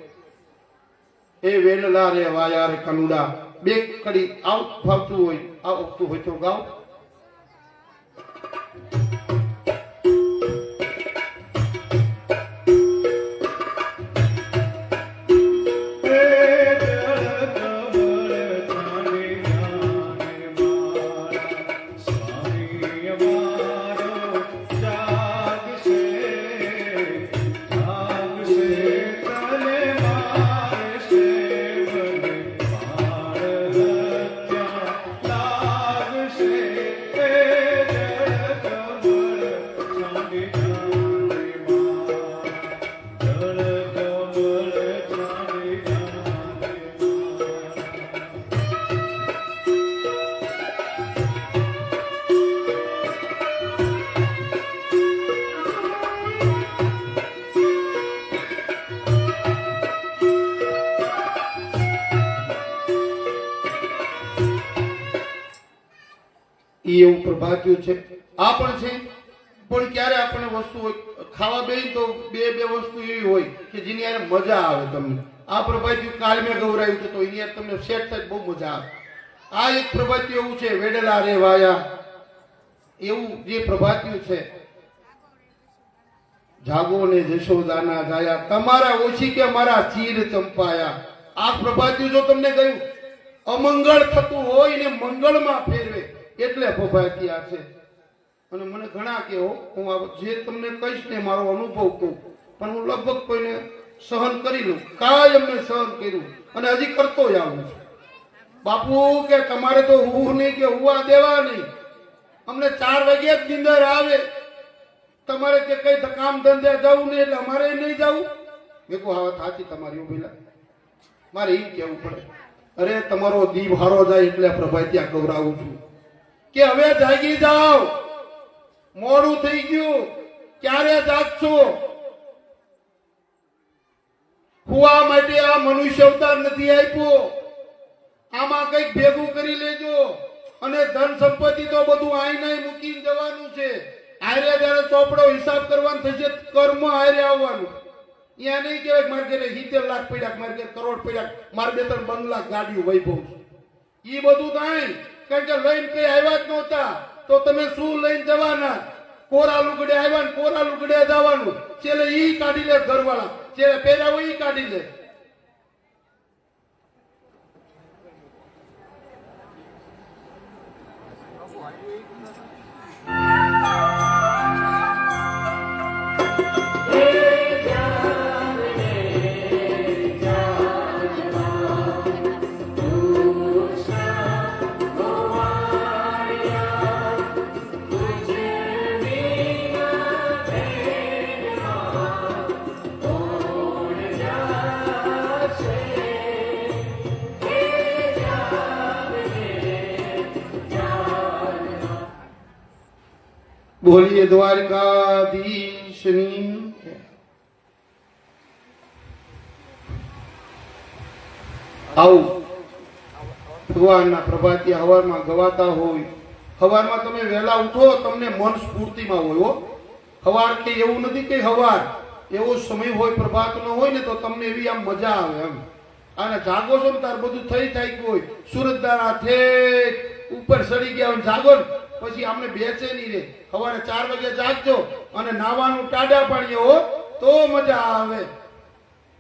એ વેણલા રે વાયા રે કનુડા. 2 કડી આવ ફાવતું હોય, આવતું હોય તો ગાવ. એવું પ્રભાત્યું છે. આ પણ છે. પણ ક્યારે આપણને વસ્તુ ખાવા બેસી તો બે વસ્તુ એવી હોય કે જેની યાર મજા આવે તમને. આ પ્રભાત્યું કાલ મેં ગૌરાયું તો એની યાર તમને સેટ થાય બહુ મજા આવે. આ એક પ્રભાત્યું એવું છે, વેડલા રે વાયા. એવું જે પ્રભાત્યું છે, જાગો ને જશોદાના ગાયા, તમારા ઓછી કે મારા ચીર ચંપાયા. આ પ્રભાત્યું જો તમને કહ્યું અમંગળ થતું હોય ને મંગળમાં ફેરવે એટલે પ્રભાતિયા છે. અને મને ઘણા કેવો, હું જે તમને કહીશ ને મારો અનુભવ કહું, પણ હું લગભગ કોઈને સહન કરી લઉં. કાંઈ અમને સહન કર્યું અને હજી કરતો જ આવું છું. બાપુ કે તમારે તો હું નહીં કે હુવા દેવા નહીં. અમને 4 વાગે જ નીંદર આવે. તમારે કે કઈ કામ ધંધે જવું નહીં એટલે અમારે નહીં જવું. મેં કહું હા સાચી તમારી ઉભેલા, મારે એમ કેવું પડે. અરે તમારો દીપ હારો જાય એટલે પ્રભાઈ ત્યાં ગભરાવું છું કે હવે જાગી જાઓ, મોડું થઈ ગયું, ક્યારે જાગશો? હુવા માટે આ મનુષ્ય અવતાર નથી આપ્યો. આમાં કઈક ભેગું કરી લેજો. અને ધન સંપત્તિ તો બધું આઈને મૂકીને જવાનું છે. આરે જયારે ચોપડો હિસાબ કરવાનો થશે, કર્મ આરે આવવાનું. અહીંયા નહીં કહેવાય મારે ઘરે 70 લાખ પડ્યા, મારે ઘરે કરોડ પડ્યા, મારે 2-3 બંગલા ગાડીઓ વૈભવ છે. એ બધું થાય. કારણ કે લઈને કઈ આવ્યા જ નહોતા તો તમે શું લઈને જવાના? કોરા લુગડે આવ્યા ને કોરા લુગડે જવાનું. છેલ્લે ઈ કાઢી લે ઘરવાળા, છેલ્લે પહેર્યા હોય ઈ કાઢી લે. બોલીએ દ્વારકાધીશની. આવું ભગવાનના પ્રભાતી હવારમાં ગવાતા હોય. હવારમાં તમે વહેલા ઉઠો, તમને મન સ્ફૂર્તિમાં હોય હો. હવાર કે એવું નથી કે હવાર એવો સમય હોય પ્રભાતનો હોય ને તો તમને એવી આમ મજા આવે. આમ અને જાગો છો ને તાર બધું થઈ ગયું હોય, સુરત દાણા ઠેઠ ઉપર સડી ગયા હોય, જાગો ને પછી આપણે બેચેની રે. સવારે 4 વાગે જાગજો અને નાવાનું ટાડા પાણીએ હો તો મજા આવે.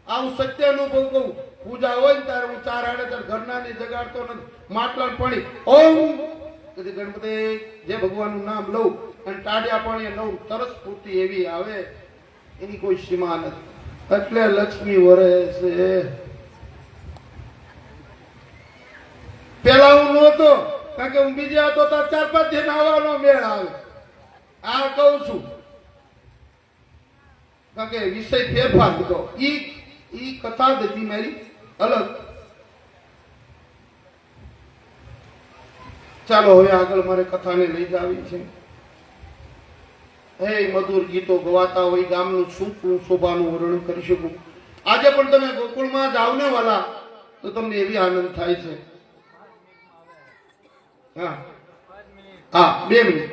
આવું સત્ય અનુભવ કહું. પૂજા હોય ને ત્યારે હું 4-4 ઘરના ને જગાડતો નથી. માટલા પાણી ઓમ ગણપતિ જે ભગવાનનું નામ લઉં અને ટાડ્યા પાણીએ લઉં, તરસ પૂર્તિ એવી આવે એની કોઈ સીમા નથી. એટલે લક્ષ્મી વરે છે. પેલા હું નહોતો, કારણ કે હું બીજા હતો તો 4-5 દિન આવવાનો મેળ આવે. આ કહું છું કારણ કે વિષય ફેરફાર હતો. ઈ કથા જ હતી મારી અલગ. ચાલો હવે આગળ મારે કથાને લઈ જાવી છે. હે મધુર ગીતો ગવાતા હોય, ગામનું સુખ શોભાનું વર્ણન કરી શકું. આજે પણ તમે ગોકુળમાં જાવ ને વાલા તો તમને એવી આનંદ થાય છે. હા 2 મિનિટ.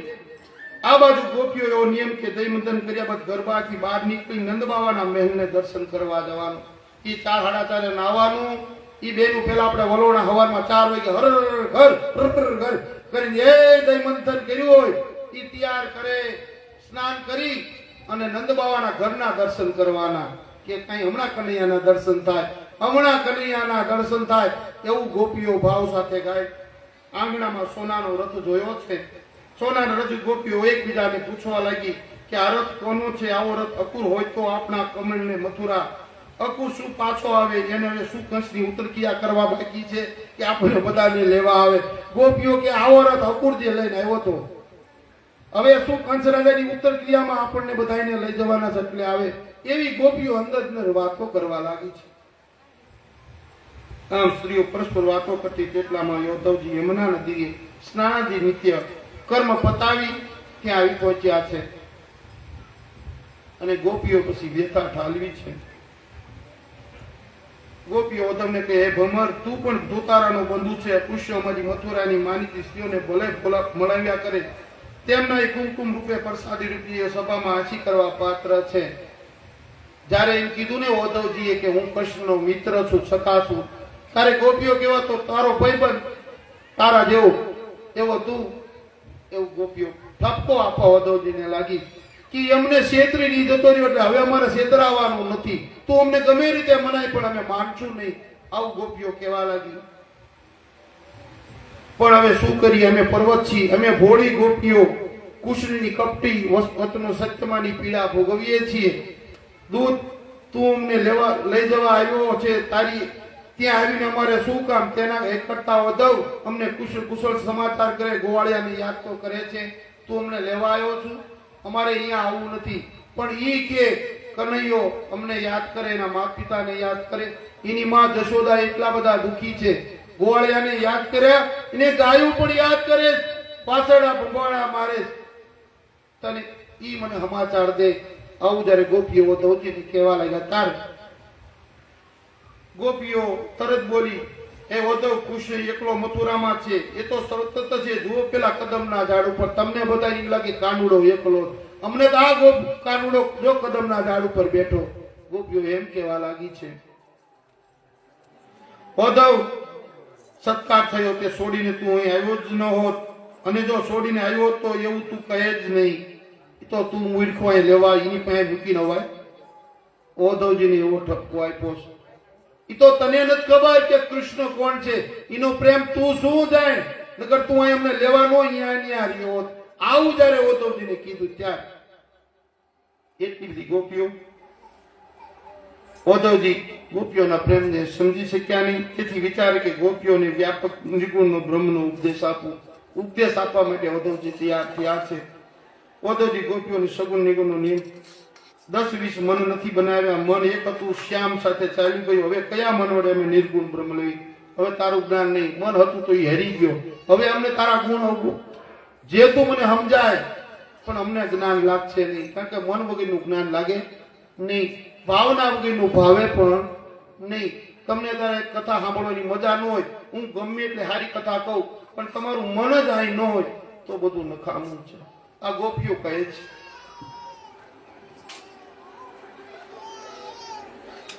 આ બાજુ ગોપીઓ એવો નિયમ કે દયમંથન કર્યા બાદ ગરબાથી બહાર નીકળી નંદ બાવાના મહેલને દર્શન કરવા જવાનું. ઈ 4-4:30 નાવાનું. ઈ બેનું પેલા આપણે વલોણા હવારમાં 4 વાગે હર ઘર કરીને એ દયમંથન કર્યું હોય ઈ તૈયાર કરે, સ્નાન કરી અને નંદ બાવાના ઘરના દર્શન કરવાના. કે કઈ હમણાં કનૈયાના દર્શન થાય, હમણાં કનૈયાના દર્શન થાય એવું ગોપીઓ ભાવ સાથે ગાય. આંગણામાં સોનાનો રથ જોયો છે. સોનાનો રથ ગોપીઓ એકબીજાને પૂછવા લાગી કે આ રથ કોનો છે? આવો રથ અકુર હોય તો આપણા કમળને મથુરા, અકુર શું પાછો આવે? એને હવે શું કંસની ઉતરકિયા કરવા બાકી છે કે આપણે બધાને લેવા આવે? ગોપીઓ કે આવો રથ અકુર જે લઈને આવ્યો તો હવે શું કંસ રાજાની ઉત્તરક્રિયામાં આપણને બધાને લઈ જવાના છે એટલે આવે. એવી ગોપીઓ અંદર વાતો કરવા લાગી છે. આમ સ્ત્રીઓ પરસ્પર વાતો કરતી તેટલામાં યોધવજી યમુના નદીએ સ્નાનાદિ નિત્ય કર્મ પતાવી ત્યાં આવી પહોંચ્યા છે. અને ગોપીઓ પછી વ્યથા ઠાલવી છે. ગોપીઓ ઉદ્ધવને કહે, હે ભમર, તું પણ ધોતારાનો બંધુ છે. પુષ્યોમાંથી મથુરાની માનીતી સ્ત્રીઓને ભલે મળાવ્યા કરે તેમના એ કુમકુમ રૂપે પ્રસાદી રૂપી સભામાં હાંસી કરવા પાત્ર છે. જયારે એમ કીધું ને ઉદ્ધવજીએ કે હું કૃષ્ણનો મિત્ર છું, સખા છું, તારે ગોપીઓ કેવા તો તારો ભાઈબંધ તારા જેવો એવો તું. એવું ગોપીઓ ઠપકો આપવા ઉદ્ધવજીને લાગી કે અમને છેતરી નહીં જતો રહ્યો એટલે હવે અમારે છેતરાવાનું નથી. તું અમને ગમે રીતે મનાય પણ અમે માનશું નહીં. આવું ગોપીઓ કહેવા લાગી. પણ હવે શું કરીએ? અમે પર્વત છીએ, અમે ભોળી ગોપીઓ કૃષ્ણની કપટી વચનો સત્યમાની પીડા ભોગવીએ છીએ. દૂધ તું અમને લઈ જવા આવ્યો છે, તારી ત્યાં આવીને અમારે શું કામ? તેના એક કરતા વધવ અમને કુશળ સમાચાર કરે, ગોવાળિયાની યાદ તો કરે છે. તું અમને લેવા આવ્યો છું. અમારે અહીંયા આવવું નથી. પણ ઈ કે કનૈયો અમને યાદ કરે, એના માતા પિતાને યાદ કરે. એની માં જશોદા એટલા બધા દુખી છે, ગોવાળિયાને યાદ કર્યા, એને ગાયું પણ યાદ કરે, પાછળના ભંગોળા મારે. તને ઈ મને સમાચાર દે. આવું જયારે ગોપીઓ ધોતીને કહેવા લાગ્યા તાર ગોપીઓ તરત બોલી, એ ઉદ્ધવ કૃષ્ણ એકલો મથુરામાં છે, એ તો સતત છે. જુઓ પેલા કદમના ઝાડ ઉપર, તમને બધા એમ લાગે કાનુડો એકલો, અમને તો આ કાનુડો જો કદમના ઝાડ ઉપર બેઠો. ગોપીઓ એમ કહેવા લાગી છે. ઉદ્ધવ સત્કાર થયો તે છોડીને તું અહીં આવ્યો જ ન હોત, અને જો છોડીને આવ્યો હોત તો એવું તું કહે જ નહીં. તો તું મૂર્ખો અહીં લેવા એની પાસે મૂકી નવાય. ઉદ્ધવજીને એવો ઠપકો આપ્યો. ઈ તો તને નથી ખબર કે કૃષ્ણ કોણ છે, એનો પ્રેમ તું શું જાણ, નકર તું અહીં અમને લેવા નો અહીંયા રહ્યો હોત. આવું જયારે ઉદ્ધવજીને કીધું ત્યારે એટલી બધી ગોપીઓ ઉદ્ધવજી ગોપીઓના પ્રેમને સમજી શક્યા નહીં. તેથી વિચારે કે ગોપીઓને વ્યાપક નિર્ગુણનો બ્રહ્મનો ઉપદેશ આપું. ઉપદેશ આપવા માટે ઉદ્ધવજી તૈયાર થયા છે. ઉદ્ધવજી ગોપીઓની સગુણ નિર્ગુણનો નિયમ 10-20 મન નથી બનાવ્યા. મન એક હતું, શ્યામ સાથે ચાલી ગયું. હવે કયા મન વડે અમે નિર્ગુણ બ્રહ્મ લઈ? હવે તારું જ્ઞાન નહીં. મન હતું તો એ હરી ગયો. હવે અમને તારા ગુણ અવગુણ જે તું મને સમજાય, પણ અમને જ્ઞાન લાગશે નહીં. કારણ કે મન વગરનું જ્ઞાન લાગે નહીં, ભાવના વગરનું ભાવે પણ નહીં. તમને તારે કથા સાંભળવાની મજા ન હોય, હું ગમે એટલે સારી કથા કહું, પણ તમારું મન જ અહીં ન હોય તો બધું નકામું છે. આ ગોપીઓ કહે છે.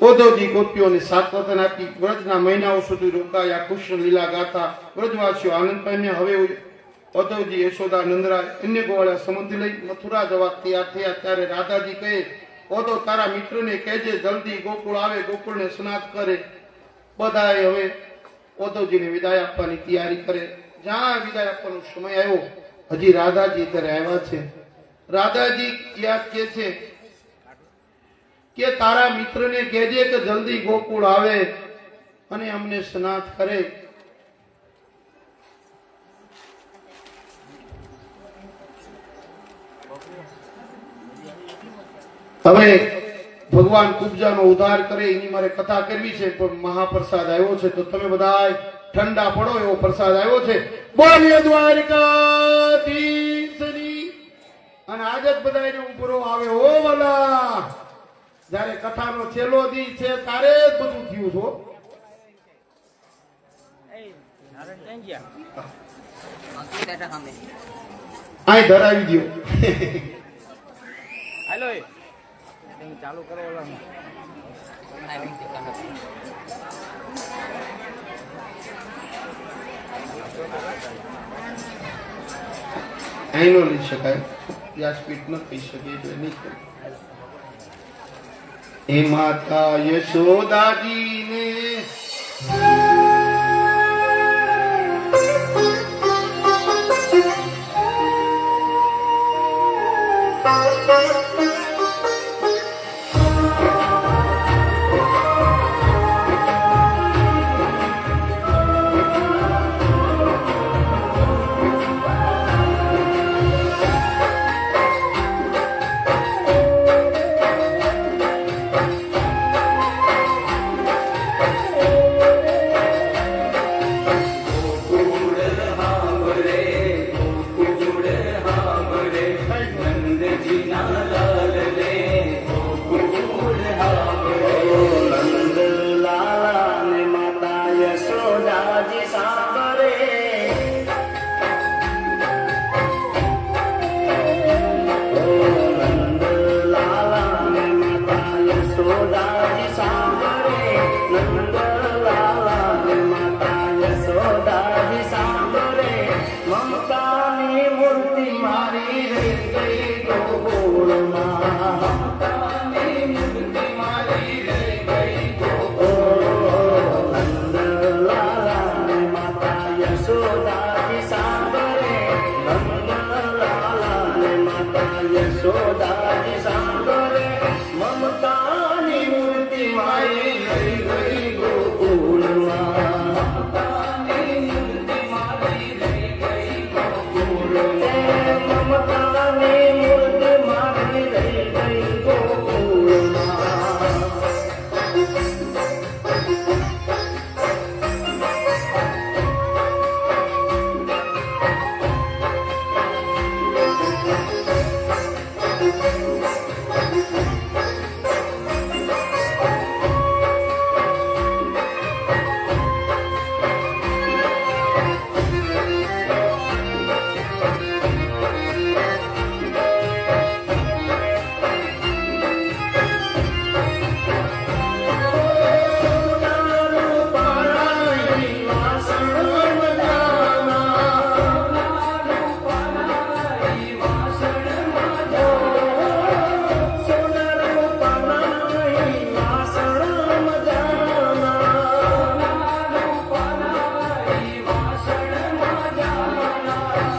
ઉદ્ધવજી ગોપીઓને સાત વતન આપી વ્રજના મહિનાઓ સુધી રોકાયા. કૃષ્ણ લીલા ગાતા વ્રજવાસીઓ આનંદ પામ્યા. હવે ઉદ્ધવજી યશોદા નંદરાય અન્ય ગોવાળા સંબંધી લઈ મથુરા જવા તૈયાર થયા. ત્યારે રાધાજી કહે, ઉદ્ધવ તારા મિત્રને કહેજે જલ્દી ગોકુળ આવે, ગોકુળને સ્નાત કરે. બધાએ હવે ઉદ્ધવજીને વિદાય આપવાની તૈયારી કરે. જ્યાં વિદાય આપવાનો સમય આવ્યો, હજી રાધાજી ત્યારે આવ્યા છે. રાધાજી યાદ કે છે કે તારા મિત્રને કહેજે કે જલ્દી ગોકુળ આવે અને અમને સ્નાત કરે. હવે ભગવાન કુબજાનો ઉદ્ધાર કરે એની મારે કથા કરવી છે, પણ મહાપ્રસાદ આવ્યો છે તો તમે બધા ઠંડા પડો એવો પ્રસાદ આવ્યો છે. બોલીએ દ્વારકાધીશની. અને આજ જ બધાને ઉપરો આવે. ઓ વાલા, જયારે કથાનો છેલ્લો દી છે તારે જ બધું થયું છો. અહીં ધરાવી દો. હેલો ચાલુ કરો. અહીં નો લઈ શકાય, વ્યાસપીઠ ન કહી શકે એટલે નહીં કરે. એ માતા યશોદાજીને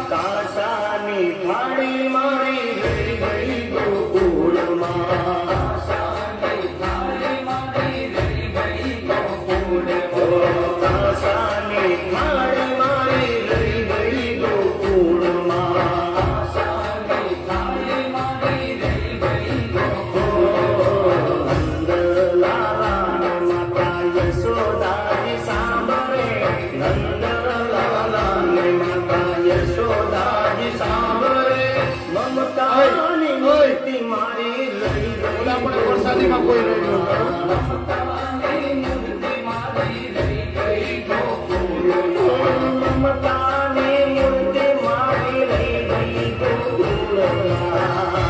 કાસાની થાળી મારી રહી ગઈ ગોકુળમાં કાસાની થાળી મારી રહી ગઈ ગોકુળમાં કાસાની થાળી મારી રહી ગઈ ગોકુળમાં કાસાની થાળી મારી રહી ગઈ ગોકુળમાં નંદલાલા માતા યશોદાજી સાંભળે નંદલાલા માતા યશોદાજી સાંભળે મમતાની મૂર્તિ મારી લઈ ઓલા પણ વરસાદીમાં કોઈ રહ્યું નથી. મમતાની મૂર્તિ મારી લઈ ગઈ ગોકુળમાં મમતાની મૂર્તિ મારી લઈ ગઈ ગોકુળમાં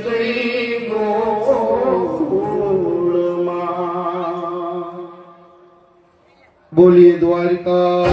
શ્રી ગોકુળમાં. બોલીએ દ્વારિકા.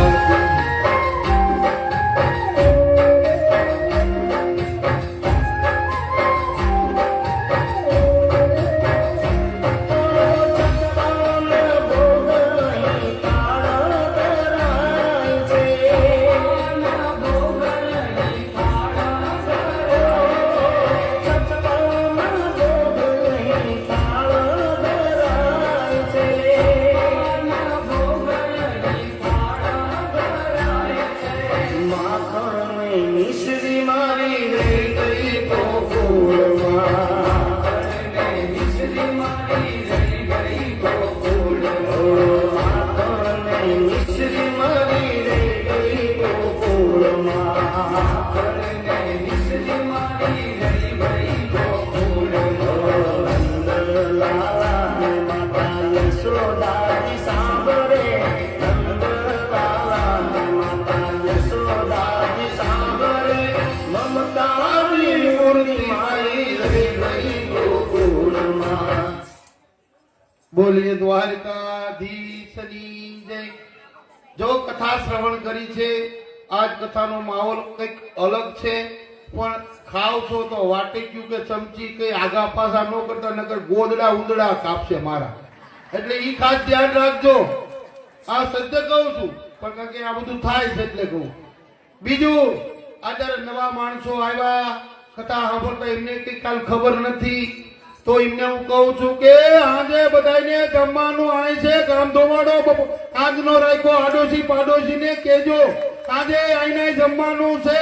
બોલીએ દ્વારકાધીશની જય. જો કથા શ્રવણ કરી છે, આજ કથાનો માહોલ કંઈક અલગ છે, પણ ખાવ છો તો વાટક્યું કે ચમચી કઈ આગા પાછા ન કરતા, નકર ગોદડા ઉંદડા કાપશે મારા. એટલે ઈ ખાસ ધ્યાન રાખજો. આ સત્ય કહું છું, પણ કારણ કે આ બધું થાય છે એટલે કહું. બીજું, અત્યારે નવા માણસો આવ્યા, કથા સાંભળતા એમને કઈ કાલ ખબર નથી, તો એમને હું કહું છું કે આજે બધાને જમવાનું આય છે, કામ ધોવાડો આજનો રાખ્યો, આડોશી પાડોશીને કહેજો આજે આઈને જમવાનું છે.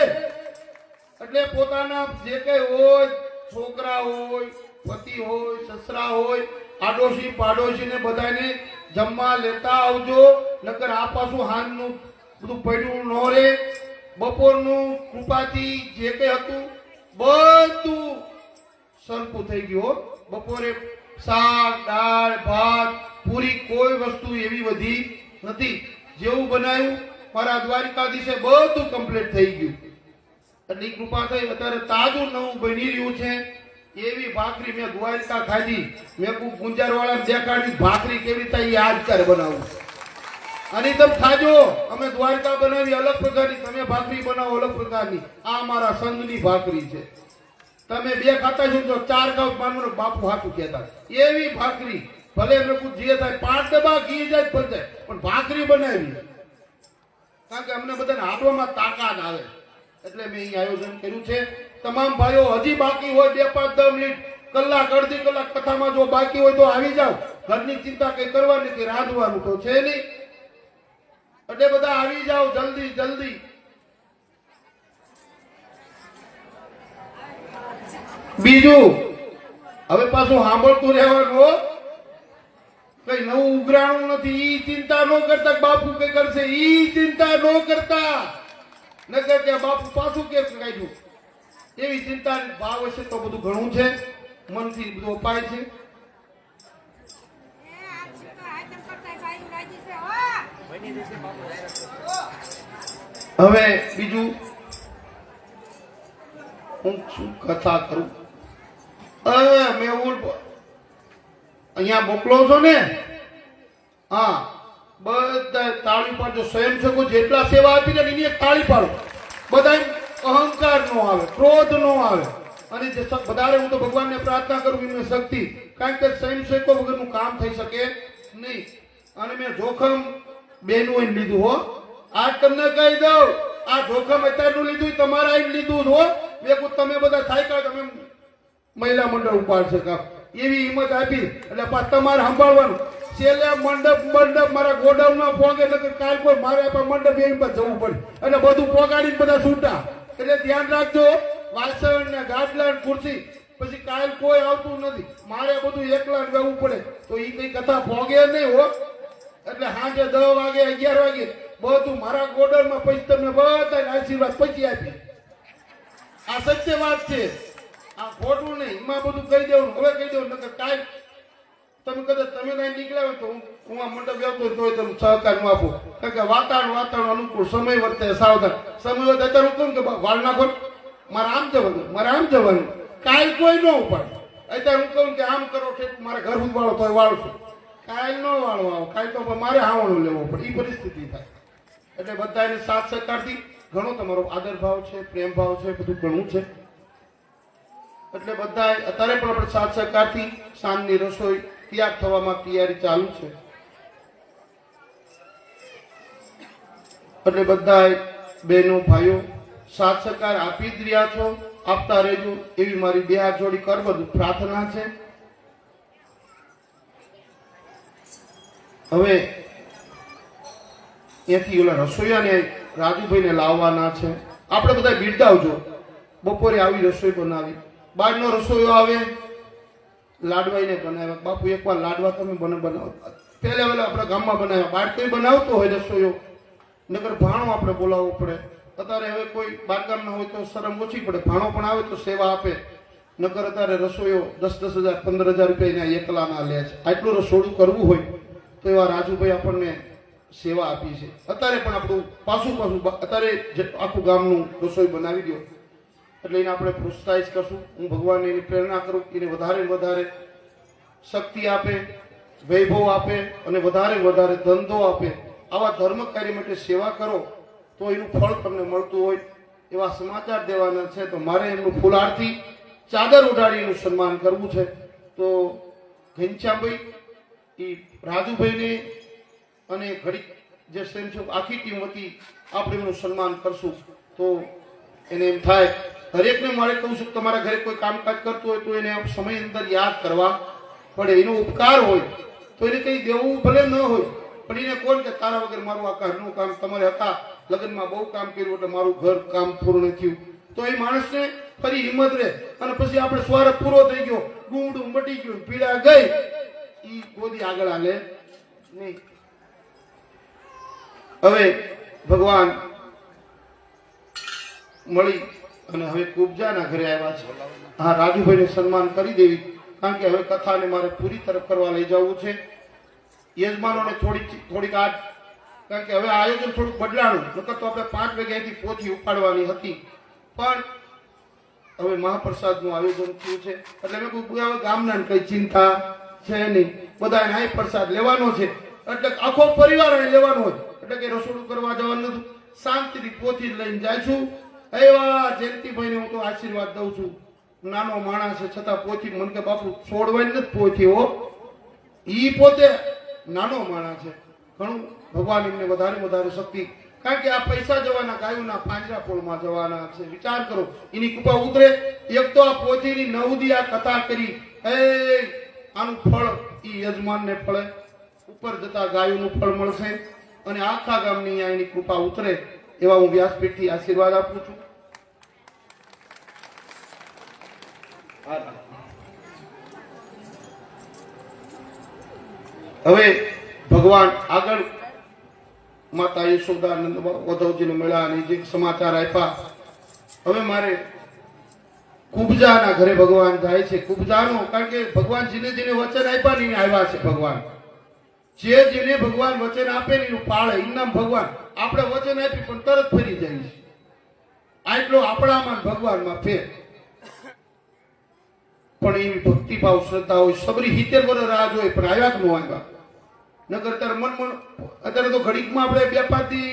એટલે પોતાના જે કઈ હોય, છોકરા હોય, પતિ હોય, સસરા હોય, આડોશી પાડોશીને બધાને જમવા લેતા આવજો, નકર આ પાછું હાંજનું બધું પડ્યું ન રહે. બપોરનું કૃપાથી જે કઈ હતું બધું સરખું થઈ ગયું. બપોરે શાક, દાળ, ભાત, પૂરી કોઈ વસ્તુ એવી વધી નથી. જેવું બનાવ્યું મારા દ્વારિકાધીશે બધું કમ્પ્લીટ થઈ ગયું. એટલી કૃપા થઈ. અત્યારે તાજું નવું બની રહ્યું છે. એવી ભાખરી મેં દ્વારિકા ખાધી. મેં કોઈ ગુંજારવાળાને દેખાડી ભાખરી કેવી થાય એ આજ ત્યારે બનાવું. અને તમે ખાજો. અમે દ્વારકા બનાવી અલગ પ્રકારની, તમે ભાખરી બનાવો અલગ પ્રકારની. આ અમારા સંઘની ભાખરી છે. તમે બે ખાતા છો તો ચાર ખાવ માનવાનું બાપુ હાથું કહેતા. એવી ભાખરી ભલે મેં કોઈ જે થાય 5 ડબ્બા ઘી જાય ભલે, પણ ભાખરી બનાવી. કારણ કે અમને બધાને હાથવામાં તાકાત આવે એટલે મેં અહીં આયોજન કર્યું છે. તમામ ભાઈઓ હજી બાકી હોય 2, 5, 10 મિનિટ, કલાક, અડધી કલાક કથામાં જો બાકી હોય તો આવી જાઓ. ઘરની ચિંતા કઈ કરવાની કે રાંધવાનું તો છે નહીં. એટલે બધા આવી જાઓ જલ્દી જલ્દી. બીજું, હવે પાછું સાંભળતું રહેવાનું. કઈ નવું ઉઘરાણું નથી. ઈ ચિંતા ન કરતા બાપુ કઈ કરશે, ઈ ચિંતા ન કરતા. નકર કે બાપુ પાછું કે કાઢ્યું, એવી ચિંતા ભાવ હશે તો બધું ઘણું છે. મનથી બધું અપાય છે. હવે બીજું હું શું કથા કરું. મેહુલ અહીંયા મોકલો છો ને? હા, બધા તાળી પાડજો. સ્વયંસેવકો જેટલા સેવા આપી ને એની એક તાળી પાડો. બધા અહંકાર નો આવે, ક્રોધ નો આવે. અને જે વધારે હું તો ભગવાનને પ્રાર્થના કરું એમને શક્તિ, કારણ કે સ્વયંસેવકો વગરનું કામ થઈ શકે નહીં. અને મેં જોખમ બેનું લીધું હો. આ તમને કહી દઉં, આ જોખમ અત્યારનું લીધું તમારા લીધું હો. તમે બધા થાય તમે મહિલા મંડળ ઉપાડશે કામ એવી હિંમત આપી. એટલે પાછ તમારે સંભાળવાનું. છેલ્લે મંડપ મારા ગોડાઉનમાં પોગે નથી. કાલ કોઈ મારે મંડપ એવી પર જવું પડે. એટલે બધું પોગાડીને બધા છૂટા. એટલે ધ્યાન રાખજો. વાસણ ને ગાડલા ખુરશી પછી કાલ કોઈ આવતું નથી. મારે બધું એકલા રહેવું પડે. તો એ કઈ કથા પોગે નહીં હો. એટલે સાંજે 10 વાગે 11 વાગે બધું મારા ગોડાઉનમાં પછી તમને બધા આશીર્વાદ પછી આપી. આ સત્ય વાત છે, આ ખોટું નહીં. એમાં બધું કહી દેવું. હવે કહી દેવું નકર કાલ તમે કદાચ તમે નહીં નીકળ્યા હોય તો હું આ મંડપ આવતો તો તમે સહકાર ન આપો. કારણ કે વાતાવરણ અનુકૂળ, સમય વર્તે સાવધાન. સમય વર્તે અત્યારે હું કહું કે વાળ નાખો, મારે આમ જવાનું, મારે આમ જવાનું. કાલ કોઈ ન ઉપાડે. અત્યારે હું કહું કે આમ કરો છે મારે ઘર ઉદવાળો તોય વાળશું, કાલ ન વાળો આવો, કાલ તો મારે હાવણું લેવો પડે, એ પરિસ્થિતિ થાય. એટલે બધાને સાથ સહકારથી ઘણો તમારો આદર ભાવ છે, પ્રેમ ભાવ છે, બધું ઘણું છે. એટલે બધા અત્યારે પણ આપણે સાથ સહકારથી સાંજની રસોઈ તૈયાર થવામાં તૈયારી ચાલુ છે. એટલે બધા બહેનો ભાઈઓ સાથ સહકાર આપી જ રહ્યા છો, આપતા રહેજો એવી મારી બે હાથ જોડી કર બધું પ્રાર્થના છે. હવે ત્યાંથી ઓલા રસોઈયાને રાજુભાઈને લાવવાના છે. આપણે બધા બિરદાવજો, બપોરે આવી રસોઈ બનાવી. બહારનો રસોઈયો આવે, લાડવાઈને બનાવ્યા. બાપુ એકવાર લાડવા તમે બનાવો, પહેલા વેલા આપણા ગામમાં બનાવ્યા. બહાર કોઈ બનાવતો હોય રસોઈયો, નગર ભાણો આપણે બોલાવવો પડે. અત્યારે હવે કોઈ બારગામના હોય તો શરમ ઓછી પડે, ભાણો પણ આવે તો સેવા આપે. નગર અત્યારે રસોઈયો 10,000 15,000 રૂપિયા એના એકલાના લે છે. આટલું રસોડું કરવું હોય તો એવા રાજુભાઈ આપણને સેવા આપી છે. અત્યારે પણ આપણું પાછું અત્યારે આખું ગામનું રસોઈ બનાવી દો એટલે એને આપણે પ્રોત્સાહિત કરશું. હું ભગવાનને એની પ્રેરણા કરું, એને વધારે વધારે શક્તિ આપે, વૈભવ આપે અને વધારે વધારે ધંધો આપે. આવા ધર્મ કાર્ય માટે સેવા કરો તો એનું ફળ તમને મળતું હોય એવા સમાચાર દેવાના છે. તો મારે એમનું ફૂલહારથી ચાદર ઉડાડી એનું સન્માન કરવું છે. તો ઘનશ્યામભાઈ એ રાજુભાઈને અને ઘડીક જે સ્વયંસેવક આખી ટીમ હતી આપણે એમનું સન્માન કરશું. તો એને એમ થાય, દરેકને મારે કહું છું કે તમારા ઘરે કોઈ કામકાજ કરતું હોય તો એને સમય અંદર યાદ કરવા પડે. એનો ઉપકાર હોય તો એને કંઈ દેવું ભલે ન હોય, પણ એને કોણ કે તારા વગર મારું આ ઘરનું કામ, તમારે હતા લગ્નમાં બહુ કામ કર્યું એટલે મારું ઘર કામ પૂર્ણ થયું. તો એ માણસને ફરી હિંમત રહે. અને પછી આપણે સ્વાર્થ પૂરો થઈ ગયો, ગુંડું મટી ગયું, પીડા ગઈ, એ ગોદી આગળ હાલે નહીં. હવે ભગવાન મળી અને હવે કુબજાના ઘરે આવ્યા છે. હા, રાજુભાઈને સન્માન કરી દેવી, કારણ કે હવે કથાને મારે પૂરી તરફ કરવા લઈ જવું છે. યજમાનોને થોડીક આજ, કારણ કે હવે આયોજન થોડુંક બદલાણું. નકર તો આપણે 5 વાગ્યાથી પોથી ઉપાડવાની હતી, પણ હવે મહાપ્રસાદનું આયોજન થયું છે. એટલે મેં કહ્યું હવે ગામના કઈ ચિંતા છે નહીં, બધાને આ પ્રસાદ લેવાનો છે. એટલે આખો પરિવાર અહીં લેવાનો હોય, એટલે કે રસોડું કરવા જવાનું નથી, શાંતિથી પોથી લઈને જાય છું. એવા જયંતિભાઈને હું તો આશીર્વાદ દઉં છું. નાનો માણસ છે છતાં પોથી, મને કે બાપુ છોડવાની નથી પોથી હો, ઈ પોતે નાનો માણસ છે. ઘણું ભગવાન એમને વધારે વધારે શક્તિ, કારણ કે આ પૈસા જવાના, ગાયોના પાંજરા પોળમાં જવાના છે. વિચાર કરો, એની કૃપા ઉતરે. એક તો આ પોથીની નવદી આ કથા કરી, આનું ફળ ઈ યજમાનને ફળે, ઉપર જતા ગાયોનું ફળ મળશે અને આખા ગામની અહીંયા એની કૃપા ઉતરે એવા હું વ્યાસપીઠથી આશીર્વાદ આપું છું. હવે ભગવાન આગળ માતા યશોદાનંદ ઉદ્ધવજીને મળ્યા અને જે સમાચાર આપ્યા. હવે મારે કુબજાના ઘરે ભગવાન જાય છે. કુબજાનો, કારણ કે ભગવાન જેને જેને વચન આપ્યા ને એને આવ્યા છે. ભગવાન જેને ભગવાન વચન આપે ને એનું પાળે, એનું નામ ભગવાન. આપણે વચન આપી પણ તરત ફરી જાય છે. આટલો આપણામાં ભગવાનમાં ફેર. પણ એવી ભક્તિભાવ શ્રદ્ધા હોય, સબરી 70 વર્ષ રાહ જોઈએ પણ આવ્યા કે ન આવ્યા. નગર અત્યારે અત્યારે તો ઘડીકમાં આપણે 2-5 દી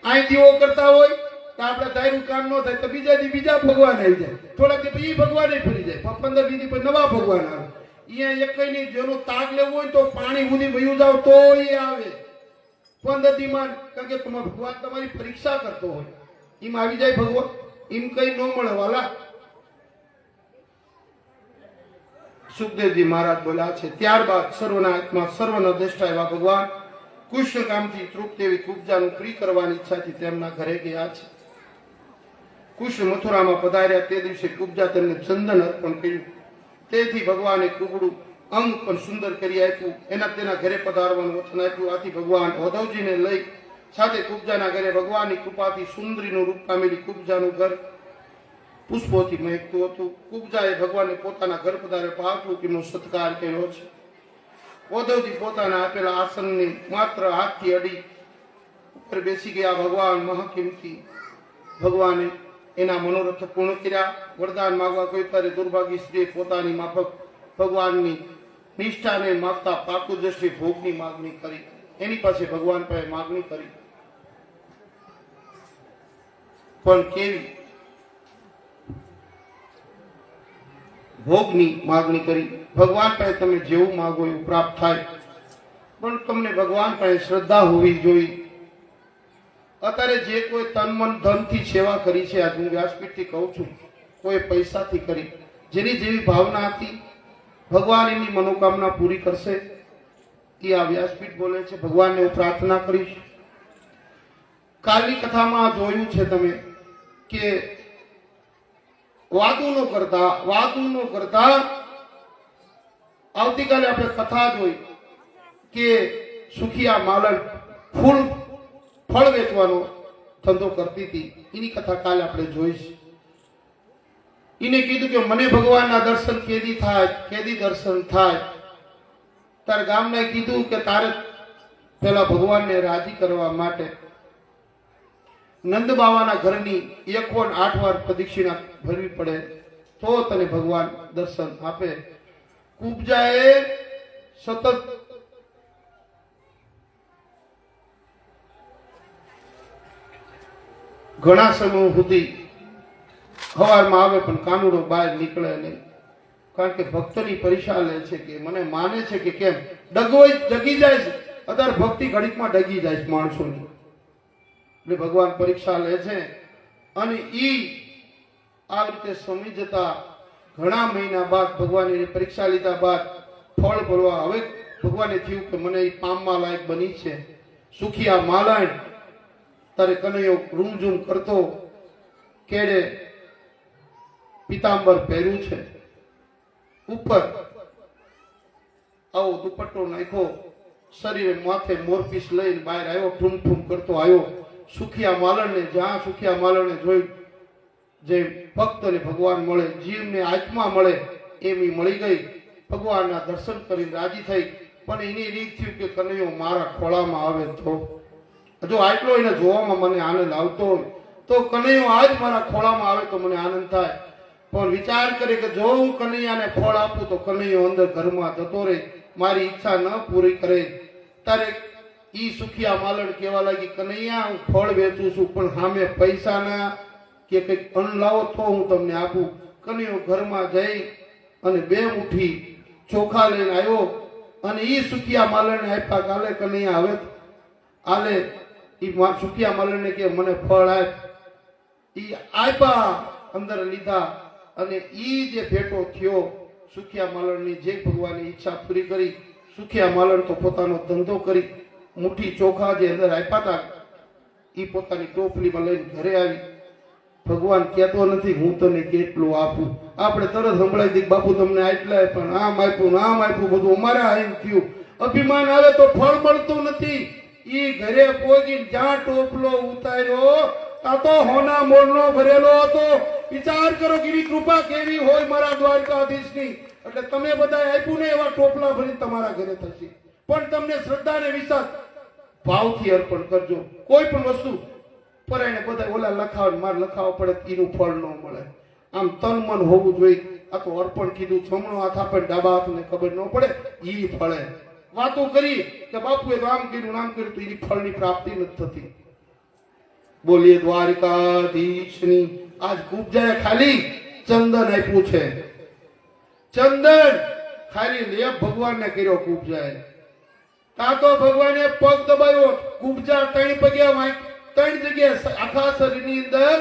અહીં દીવો કરતા હોય તો આપણે ધાર્યું કામ ન થાય તો બીજા દી બીજા ભગવાન આવી જાય, થોડાક દી પછી ભગવાન ફરી જાય, 15 દી પછી નવા ભગવાન આવે. અહીંયા એક કઈ નહીં, જેનો તાગ લેવો હોય તો પાણી સુધી વયું જાવ તો એ આવે 15 દીમાં, કારણ કે ભગવાન તમારી પરીક્ષા કરતો હોય. એમ આવી જાય ભગવાન, એમ કઈ ન મળે વાલા. સુખદેવજી મહારાજ બોલ્યા છે. ત્યારબાદ સર્વના આત્મા સર્વના દ્રષ્ટા એવા ભગવાન કૃષ્ણકામથી તૃપ્ત એવી કુબજાનું પ્રિય કરવાની ઈચ્છાથી તેમના ઘરે ગયા છે. કૃષ્ણ મથુરામાં પધાર્યા તે દિવસે કુબજા તેમને ચંદન અર્પણ કર્યું. તેથી ભગવાને કુબડું અંગ પણ સુંદર કરી આપ્યું. એના તેના ઘરે પધારવાનું વચન આપ્યું. આથી ભગવાન ઉદ્ધવજીને લઈ સાથે કુબજાના ઘરે ભગવાનની કૃપાથી સુંદરીનું રૂપ પામેલી કુબજાનું ઘર પુષ્પોથી મહેકતું હતું. કુબજાએ ભગવાનને પોતાના ઘર પધારે ભાવપૂર્વકનો સત્કાર કર્યો છે. ઉદ્ધવજી પોતાના આપેલા આસનની માત્ર હાથથી અડી ઉપર બેસી ગયા. ભગવાન મહાકિંમતી ભગવાને એના મનોરથ પૂર્ણ કર્યા. વરદાન માંગવા કોઈ ત્યારે દુર્ભાગી સ્ત્રી પોતાની માફક ભગવાનની નિષ્ઠાને માગતા પાકું દ્રષ્ટિ ભોગની માગણી કરી. એની પાસે ભગવાન પાસે માગણી કરી, પણ કેવી ભોગની માગણી કરી. ભગવાન પાસે તમે જેવું માગો એવું પ્રાપ્ત થાય, પણ તમને ભગવાન પાસે શ્રદ્ધા હોવી જોઈએ. અત્યારે જે કોઈ તન મન ધનથી સેવા કરી છે, આજ હું વ્યાસપીઠથી કહું છું, કોઈ પૈસાથી કરી, જેની જેવી ભાવના હતી ભગવાન એની મનોકામના પૂરી કરશે. એ આ વ્યાસપીઠ બોલે છે. ભગવાનને હું પ્રાર્થના કરીશ. કાલની કથામાં જોયું છે તમે કે વાતું ન કરતા આવતીકાલે આપણે કથા જોઈ કે સુખિયા માલણ ફળ વેચવાનો ધંધો કરતી હતી. એની કથા કાલે આપણે જોઈશું. એને કીધું કે મને ભગવાનના દર્શન કેદી દર્શન થાય. તારે ગામને કીધું કે તારે પેલા ભગવાનને રાજી કરવા માટે નંદ બાવાના ઘરની 108 વાર પ્રદક્ષિણા ભરવી પડે, તો તને ભગવાન દર્શન આપે. કુબજાએ સતત ઘણા સમય સુધી સવારમાં આવે પણ કાનુડો બહાર નીકળે નહીં. કારણ કે ભક્તની પરીક્ષા લે છે કે મને માને છે કે કેમ. ડગી જાય છે અત્યારે ભક્તિ ઘડીકમાં ડગી જાય છે માણસોની. એટલે ભગવાન પરીક્ષા લે છે. અને ઈ આ રીતે સમય જતા ઘણા મહિના બાદ ભગવાનની પરીક્ષા લીધા બાદ ફળ ભરવા હવે ભગવાને થયું કે મને એ પામવા લાયક બની છે. સુખિયા માલણ તારે કનૈયો રૂમઝૂમ કરતો, કેડે પિતાંબર પહેર્યું છે, ઉપર આવો દુપટ્ટો નાખ્યો, શરીરે માથે મોરપીસ લઈને બહાર આવ્યો, ઠૂમ ઠૂમ કરતો આવ્યો. સુખિયા માલણને જ્યાં સુખિયા માલણને જોઈ જે ભક્તને ભગવાન મળે, જીવને આત્મા મળે એમ મળી ગઈ. ભગવાનના દર્શન કરીને રાજી થઈ. પણ એની રીત થયું કે કનૈયો મારા ખોળામાં આવે તો, જો આટલો એને જોવામાં મને આનંદ આવતો હોય તો કનૈયો આજ મારા ખોળામાં આવે તો મને આનંદ થાય. પણ વિચાર કરે કે જો હું કનૈયાને ફળ આપું તો કનૈયો અંદર ઘરમાં જતો રહે, મારી ઈચ્છા ન પૂરી કરે. ત્યારે ઈ સુખિયા માલણ કહેવા લાગી, કનૈયા હું ફળ વેચું છું પણ સામે પૈસાના કે કંઈક અન્ન લાવો તો હું તમને આપું. કનૈયો ઘરમાં જઈ અને 2 મુઠ્ઠી ચોખા લઈને આવ્યો અને ઈ સુખિયા માલણને આપ્યા. કાલે કનૈયા હવે આલે ઈ સુખિયા માલણને કે મને ફળ આપ. ઈ આપ્યા, અંદર લીધા અને ઈ જે ભેટો થયો સુખિયા માલણની, જે ભગવાનની ઈચ્છા પૂરી કરી. સુખિયા માલણ તો પોતાનો ધંધો કરી, મુઠ્ઠી ચોખા જે અંદર આપ્યા હતા ઈ પોતાની ટોપલીમાં લઈને ઘરે આવી. ભગવાન કહેતો નથી હું તને કેટલું આપું. આપણે તરત સંભળાઈ દઈએ બાપુ તમને આટલા પણ આમ આપ્યું બધું અમારે આવીને થયું. અભિમાન આવે તો ફળ મળતું નથી. ઈ ઘરે પહોંચીને જ્યાં ટોપલો ઉતાર્યો આ તો હોના મોરનો ભરેલો હતો. વિચાર કરો કે કૃપા કેવી હોય મારા દ્વારકાધીશની. એટલે તમે બધા આપ્યું ને એવા ટોપલા ભરી તમારા ઘરે થશે. પણ તમને શ્રદ્ધા ને વિશ્વાસ ભાવથી અર્પણ કરજો. કોઈ પણ વસ્તુ પરાયને બધા ઓલા લખાવ મારે લખાવવા પડે એનું ફળ ન મળે. આમ તન મન હોવું જોઈએ. આ તો અર્પણ કીધું, જમણો હાથ આપે ડાબા હાથને ખબર ન પડે ઈ ફળે. વાતો કરી કે બાપુએ તો આમ કર્યું આમ કર્યું તો એની ફળની પ્રાપ્તિ નથી થતી. બોલીએ દ્વારકાધીશની. આજ કુબજાએ ખાલી ચંદન આપ્યું છે. ચંદન ખાલી લેપ ભગવાનને કર્યો કુબજાએ. તા તો ભગવાને પગ દબાયો. કુબજા 3 પગ્યા 3 જગ્યાએ આખા શરીરની અંદર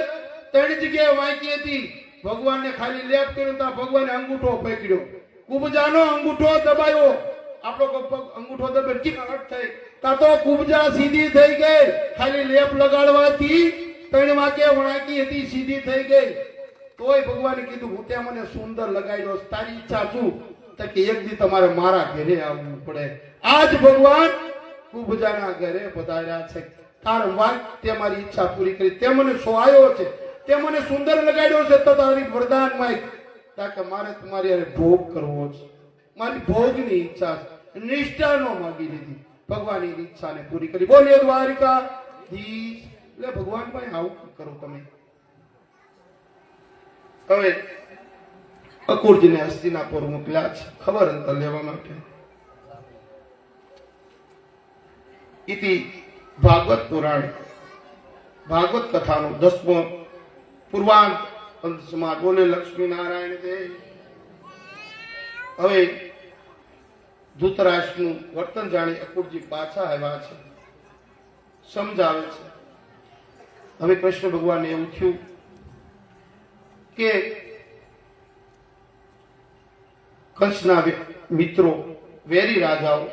3 જગ્યાએ વાંકી હતી. ભગવાનને ખાલી લેપ કર્યો તા ભગવાને અંગૂઠો પકડ્યો. કુબજાનો અંગૂઠો દબાયો. આપણો પગ અંગૂઠો દબાય કી અર્થ થઈ. તા તો કુબજા સીધી થઈ ગઈ. ખાલી લેપ લગાડવાથી 3 વાગે વણાકી હતી સીધી થઈ ગઈ. તોય ભગવાને કીધું હું ત્યાં મને સુંદર લગાડ્યો. તારી ઈચ્છા શું? તો કે એક દી તમારે મારા ઘરે આવવું પડે. આજ ભગવાન કુબજાના ઘરે પધાર્યા છે. તાર વાત તે મારી ઈચ્છા પૂરી કરી. તે મને સોહાયો છે, તે મને સુંદર લગાડ્યો છે. તો તારી વરદાન માંગ. કે મારે તમારી હારે ભોગ કરવો છે. મારી ભોગની ઈચ્છા છે. નિષ્ઠા નો માગી લીધી. ભગવાનની ઈચ્છાને પૂરી કરી. બોલીએ દ્વારકાધીશ. એટલે ભગવાન ભાઈ આવું કરો તમે. હવે અકુરજીને હસ્તિનાપુર મોકલ્યા છે ખબર અંતર લેવા માટે. ઇતિ ભાગવત પુરાણ ભાગવત કથાનો 10મો પૂર્વાંત અંશમાં બોલે લક્ષ્મી નારાયણ દેવ. હવે ધૃતરાષ્ટ્રનું વર્તન જાણી અકુરજી પાછા આવ્યા છે, સમજાવે છે. હવે કૃષ્ણ ભગવાનને એવું થયું કે કંસના મિત્રો વેરી રાજાઓ,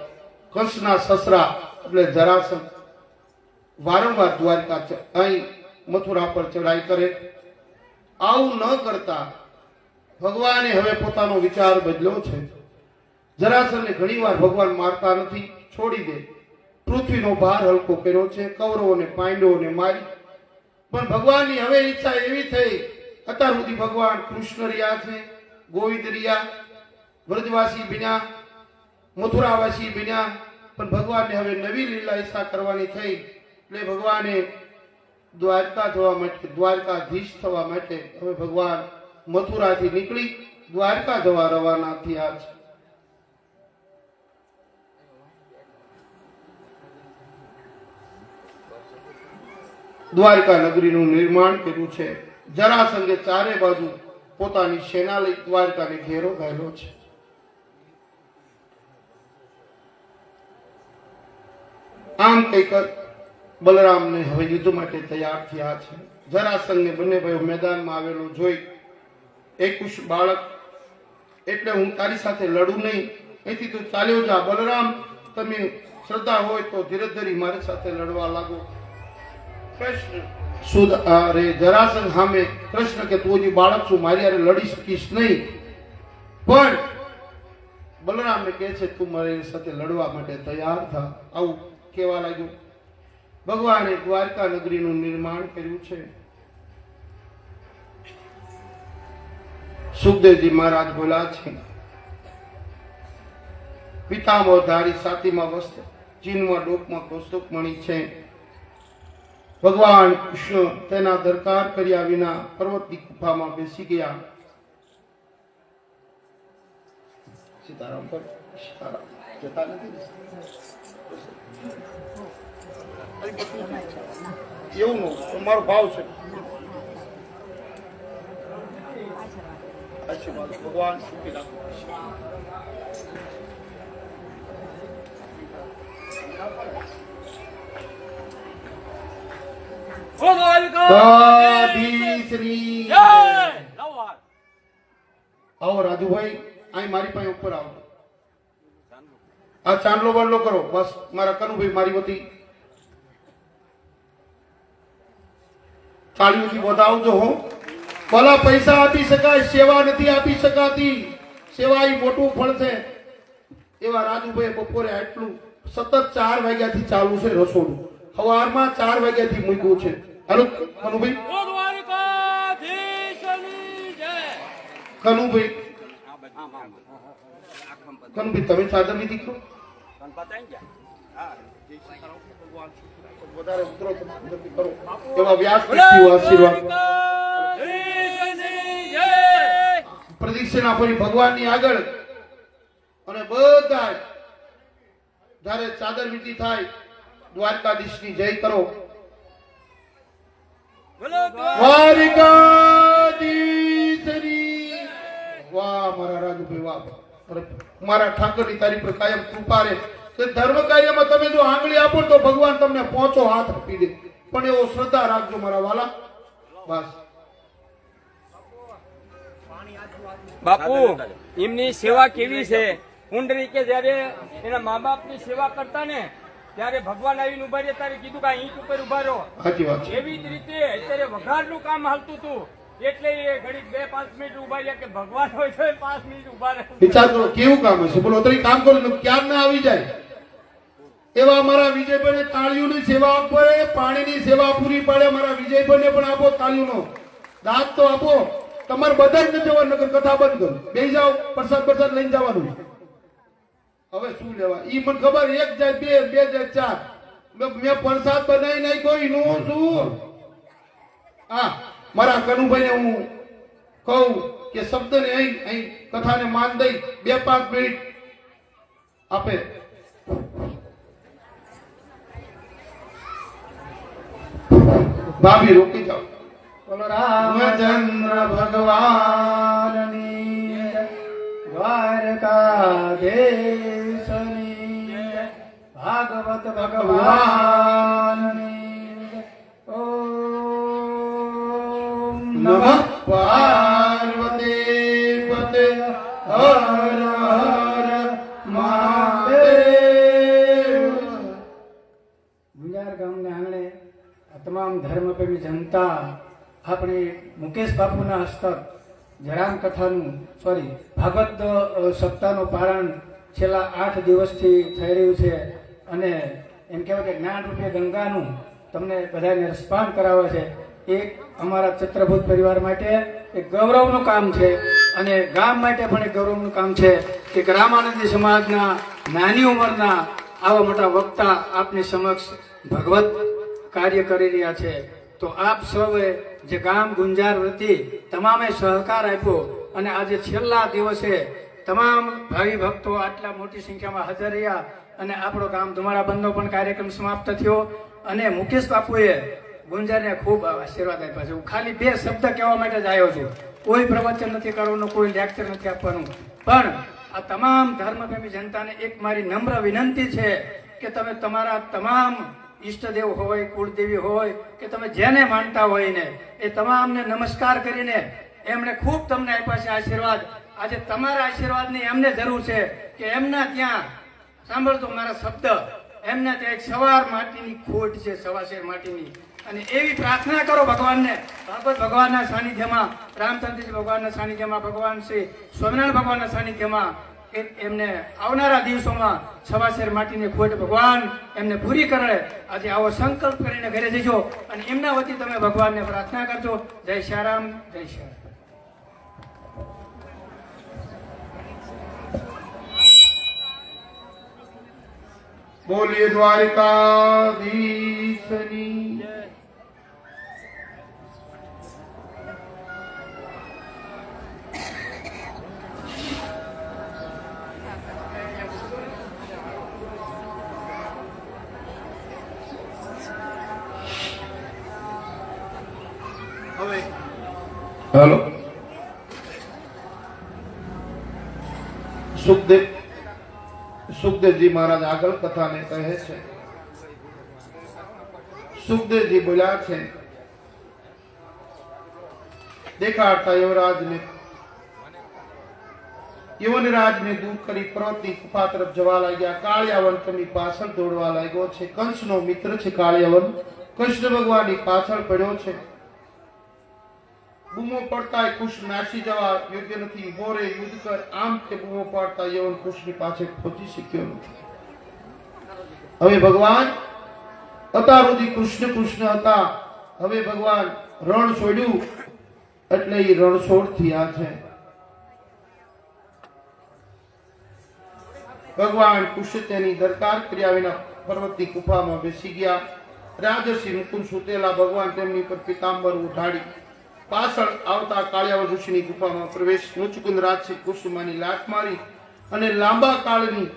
કંસના સસરા એટલે જરાસંઘ વારંવાર દ્વારકા અહીં મથુરા પર ચડાઈ કરે. આવું ન કરતા ભગવાને હવે પોતાનો વિચાર બદલ્યો છે. જરાસંઘને ઘણીવાર ભગવાન મારતા નથી, છોડી દે. પૃથ્વીનો ભાર હલકો કર્યો છે, કૌરવોને પાંડવોને મારી. પણ ભગવાનની હવે ઈચ્છા એવી થઈ, અત્યાર સુધી ભગવાન કૃષ્ણ રહ્યા છે, ગોવિંદ રહ્યા, વ્રજવાસી બન્યા, મથુરાવાસી બન્યા. પણ ભગવાનને હવે નવી લીલા ઈચ્છા કરવાની થઈ. એટલે ભગવાને દ્વારકા જવા માટે, દ્વારકાધીશ થવા માટે હવે ભગવાન મથુરાથી નીકળી દ્વારકા જવા રવાના થયા છે. દ્વારકા નગરીનું નિર્માણ કર્યું છે. જરાસંઘે ચારે બાજુ પોતાની સેના લઈ દ્વારકાને ઘેરો ગયેલો છે. આમ કઈક બલરામને હવે યુદ્ધ માટે તૈયાર થયા છે. જરાસંઘને બંને ભાઈઓ મેદાનમાં આવેલો જોઈ, એકુશ બાળક એટલે હું તારી સાથે લડું નહીં, અહીંથી તું ચાલ્યો જા. બલરામ, તમે શ્રદ્ધા હોય તો ધીરજ ધરી મારી સાથે લડવા લાગો. કૃષ્ણ સુદ અરે જરાસંઘ સામે કૃષ્ણ કે તું હજી બાળક છું, મારી હારે લડી શકીશ નહીં. પણ બલરામને કહે છે તું મારી સાથે લડવા માટે તૈયાર થા. આવું કહેવા લાગ્યું. ભગવાને દ્વારકા નગરીનું નિર્માણ કર્યું છે. સુખદેવજી મહારાજ બોલ્યા છે, પિતામહધારી સાતીમાં વસ્ત્ર, ચીનમાં ડોકમાં કૌસ્તુભમણિ છે. ભગવાન કૃષ્ણ તેના દરકાર કર્યા વિના પર્વતની ગુફામાં બેસી ગયા. સીતારામ પર સીતારામ જતા નથી. એવું નો મારો ભાવ છે. આશીર્વાદ ભગવાન સુખી રાખો. શ્રી આવો રાજુભાઈ, અહીં મારી પાસે ઉપર આવો. આ ચાંદલો બાંડલો કરો બસ. મારા કનુભાઈ મારી વતી તાળીઓથી વધાવજો હો. ભલા પૈસા આપી શકાય, સેવા નથી આપી શકાતી. સેવા એ મોટું ફળ છે. એવા રાજુભાઈ બપોરે આટલું સતત 4 વાગ્યાથી ચાલુ છે રસોડું. સવારમાં 4 વાગ્યાથી મૂક્યું છે. હાલો કનુભાઈ, કનુભાઈ કનુભાઈ તમે ચાદર ની દીકરો વધારે ઉતરો કરો. એવા વ્યાસ આશીર્વાદ પ્રદક્ષિણા ફરી ભગવાનની આગળ. અને બધા જયારે ચાદર વિધિ થાય દ્વારકાધીશની જય કરો. દ્વારકાધીશની વાહ મારા રાજુભાઈ વાહ. મારા ઠાકરની તારી પર કાયમ કૃપા રહે. ધર્મ કાર્યમાં તમે જો આંગળી આપો તો ભગવાન તમને પહોંચો હાથ આપી દે. પણ એવો શ્રદ્ધા રાખજો મારા વાલા. બસ બાપુ, એમની સેવા કેવી છે. પુંડરી કે જયારે એના મા બાપની સેવા કરતા ને ત્યારે ભગવાન આવીને ઉભા રહ્યા, ત્યારે કીધું કે આ ઈંટ ઉપર ઉભા રહો. સાચી વાત છે. એવી જ રીતે અત્યારે વઘારનું કામ હાલતું હતું એટલે એ ઘડીક 2-5 મિનિટ ઉભા રહ્યા કે ભગવાન હોય તો 5 મિનિટ ઉભા રહે. વિચાર કરો કેવું કામ હશે. બોલો અત્યારે કામ કરો ક્યાં ના આવી જાય. એવા મારા વિજયભાઈ તાળીઓની સેવા આપો, પાણીની સેવા પૂરી પાડે. મારા વિજયભાઈને પણ આપો તાળીઓનો દાંત તો આપો. તમારે બધા જ જવાનું, નગર કથા બંધ કરો, બેસી જાઓ, પ્રસાદ લઈને જવાનું. હવે શું લેવા ઈ મને ખબર. 1 જાય 2, 2 જાય 4. મેં પ્રસાદ બનાવી નાખ્યો એનું શું. હા મારા કનુભાઈને હું કહું કે શબ્દને અહીં કથાને માન દઈ 2-5 મિનિટ આપે. ભાભી રોકી જાઓ. બોલો રામચંદ્ર ભગવાનની દ્વારકાધીશની ભાગવત ભગવાનની ઓમ નમઃ પાર્વતી પતે હર હર મહાદેવ. ગુંજાર ગામને આંગણે આ તમામ ધર્મપ્રેમી જનતા આપણે મુકેશ બાપુના હસ્તક જરામ કથાનું ભાગવત સપ્તાહનું પારણ છેલ્લા 8 દિવસથી થઈ રહ્યું છે અને એમ કહેવાય કે જ્ઞાન રૂપે ગંગાનું તમને બધાને રસપાન કરાવે છે. એક અમારા ચિત્રભૂત પરિવાર માટે એક ગૌરવનું કામ છે અને ગામ માટે પણ એક ગૌરવનું કામ છે કે રામાનંદી સમાજના નાની ઉંમરના આવા મોટા વક્તા આપની સમક્ષ ભગવત કાર્ય કરી રહ્યા છે. તો આપ સૌએ જે ગામ ગુંજાર વતી તમામે સહકાર આપ્યો અને આજે છેલ્લા દિવસે તમામ ભાવિ ભક્તો આટલા મોટી સંખ્યામાં હાજર રહ્યા અને આપણો ગામ ધુમાડા બંધનો પણ કાર્યક્રમ સમાપ્ત થયો અને મુકેશ બાપુએ ગુંજારને ખૂબ આશીર્વાદ આપ્યા છે. હું ખાલી 2 શબ્દ કહેવા માટે જ આવ્યો છું. કોઈ પ્રવચન નથી કરવાનું, કોઈ લેક્ચર નથી આપવાનું, પણ આ તમામ ધર્મપ્રેમી જનતાને એક મારી નમ્ર વિનંતી છે કે તમે તમારા તમામ ઈષ્ટદેવ હોય, કુળદેવી હોય કે તમે જેને માનતા હોય ને એ તમામને નમસ્કાર કરીને એમણે ખૂબ તમને આપ્યા છે આશીર્વાદ. આજે તમારા આશીર્વાદની એમને જરૂર છે કે એમના ત્યાં સાંભળતો મારા શબ્દ, એમને ત્યાં એક સવાર માટીની ખોટ છે, સવાશેર માટીની, અને એવી પ્રાર્થના કરો ભગવાનને, ભાગવત ભગવાનના સાનિધ્યમાં, રામચંદ્રજી ભગવાનના સાનિધ્યમાં, ભગવાન શ્રી સ્વામિનારાયણ ભગવાનના સાનિધ્યમાં એમને આવનારા દિવસોમાં સવાશેર માટીની ખોટ ભગવાન એમને પૂરી કરે. આજે આવો સંકલ્પ કરીને ઘરે જજો અને એમના વતી તમે ભગવાનને પ્રાર્થના કરજો. જય શ્યારામ, જય શ્યારામ. બોલીએ દ્વારકાધીશની. હેલો, સુખદેવજી મહારાજ આગળ કથાને કહે છે. સુખદેવજી બોલ્યા છે, દેખાડતા યુવનરાજને દૂર કરી પર્વતની ગુફા તરફ જવા લાગ્યા. કાળિયાવન તેમની પાછળ દોડવા લાગ્યો છે. કંસનો મિત્ર છે કાળિયાવન, કૃષ્ણ ભગવાનની પાછળ પડ્યો છે. બૂમો પડતા કૃષ્ણ નાસી જવા યોગ્ય નથી, ઉભો રે, યુદ્ધ કર, આમ તે બૂમો પાડતા યવન કૃષ્ણની પાછળ પહોંચી શક્યો નથી. હવે ભગવાન અત્યાર સુધી કૃષ્ણ હતા, હવે ભગવાન રણ છોડ્યું એટલે એ રણછોડ થયા છે. ભગવાન કૃષ્ણ તેની દરકાર કર્યા વિના પર્વતની ગુફામાં બેસી ગયા. રાજર્ષિ મુકુંદ સુતેલા ભગવાન તેમની પર પિતાંબર ઉઠાડી પાછળ આવતા કાળિયાવન ઋષિની ગુફામાં પ્રવેશ. મુચુકુંદ રાજસિંહ કુસુમાની લાત મારી અને લાંબા કાળની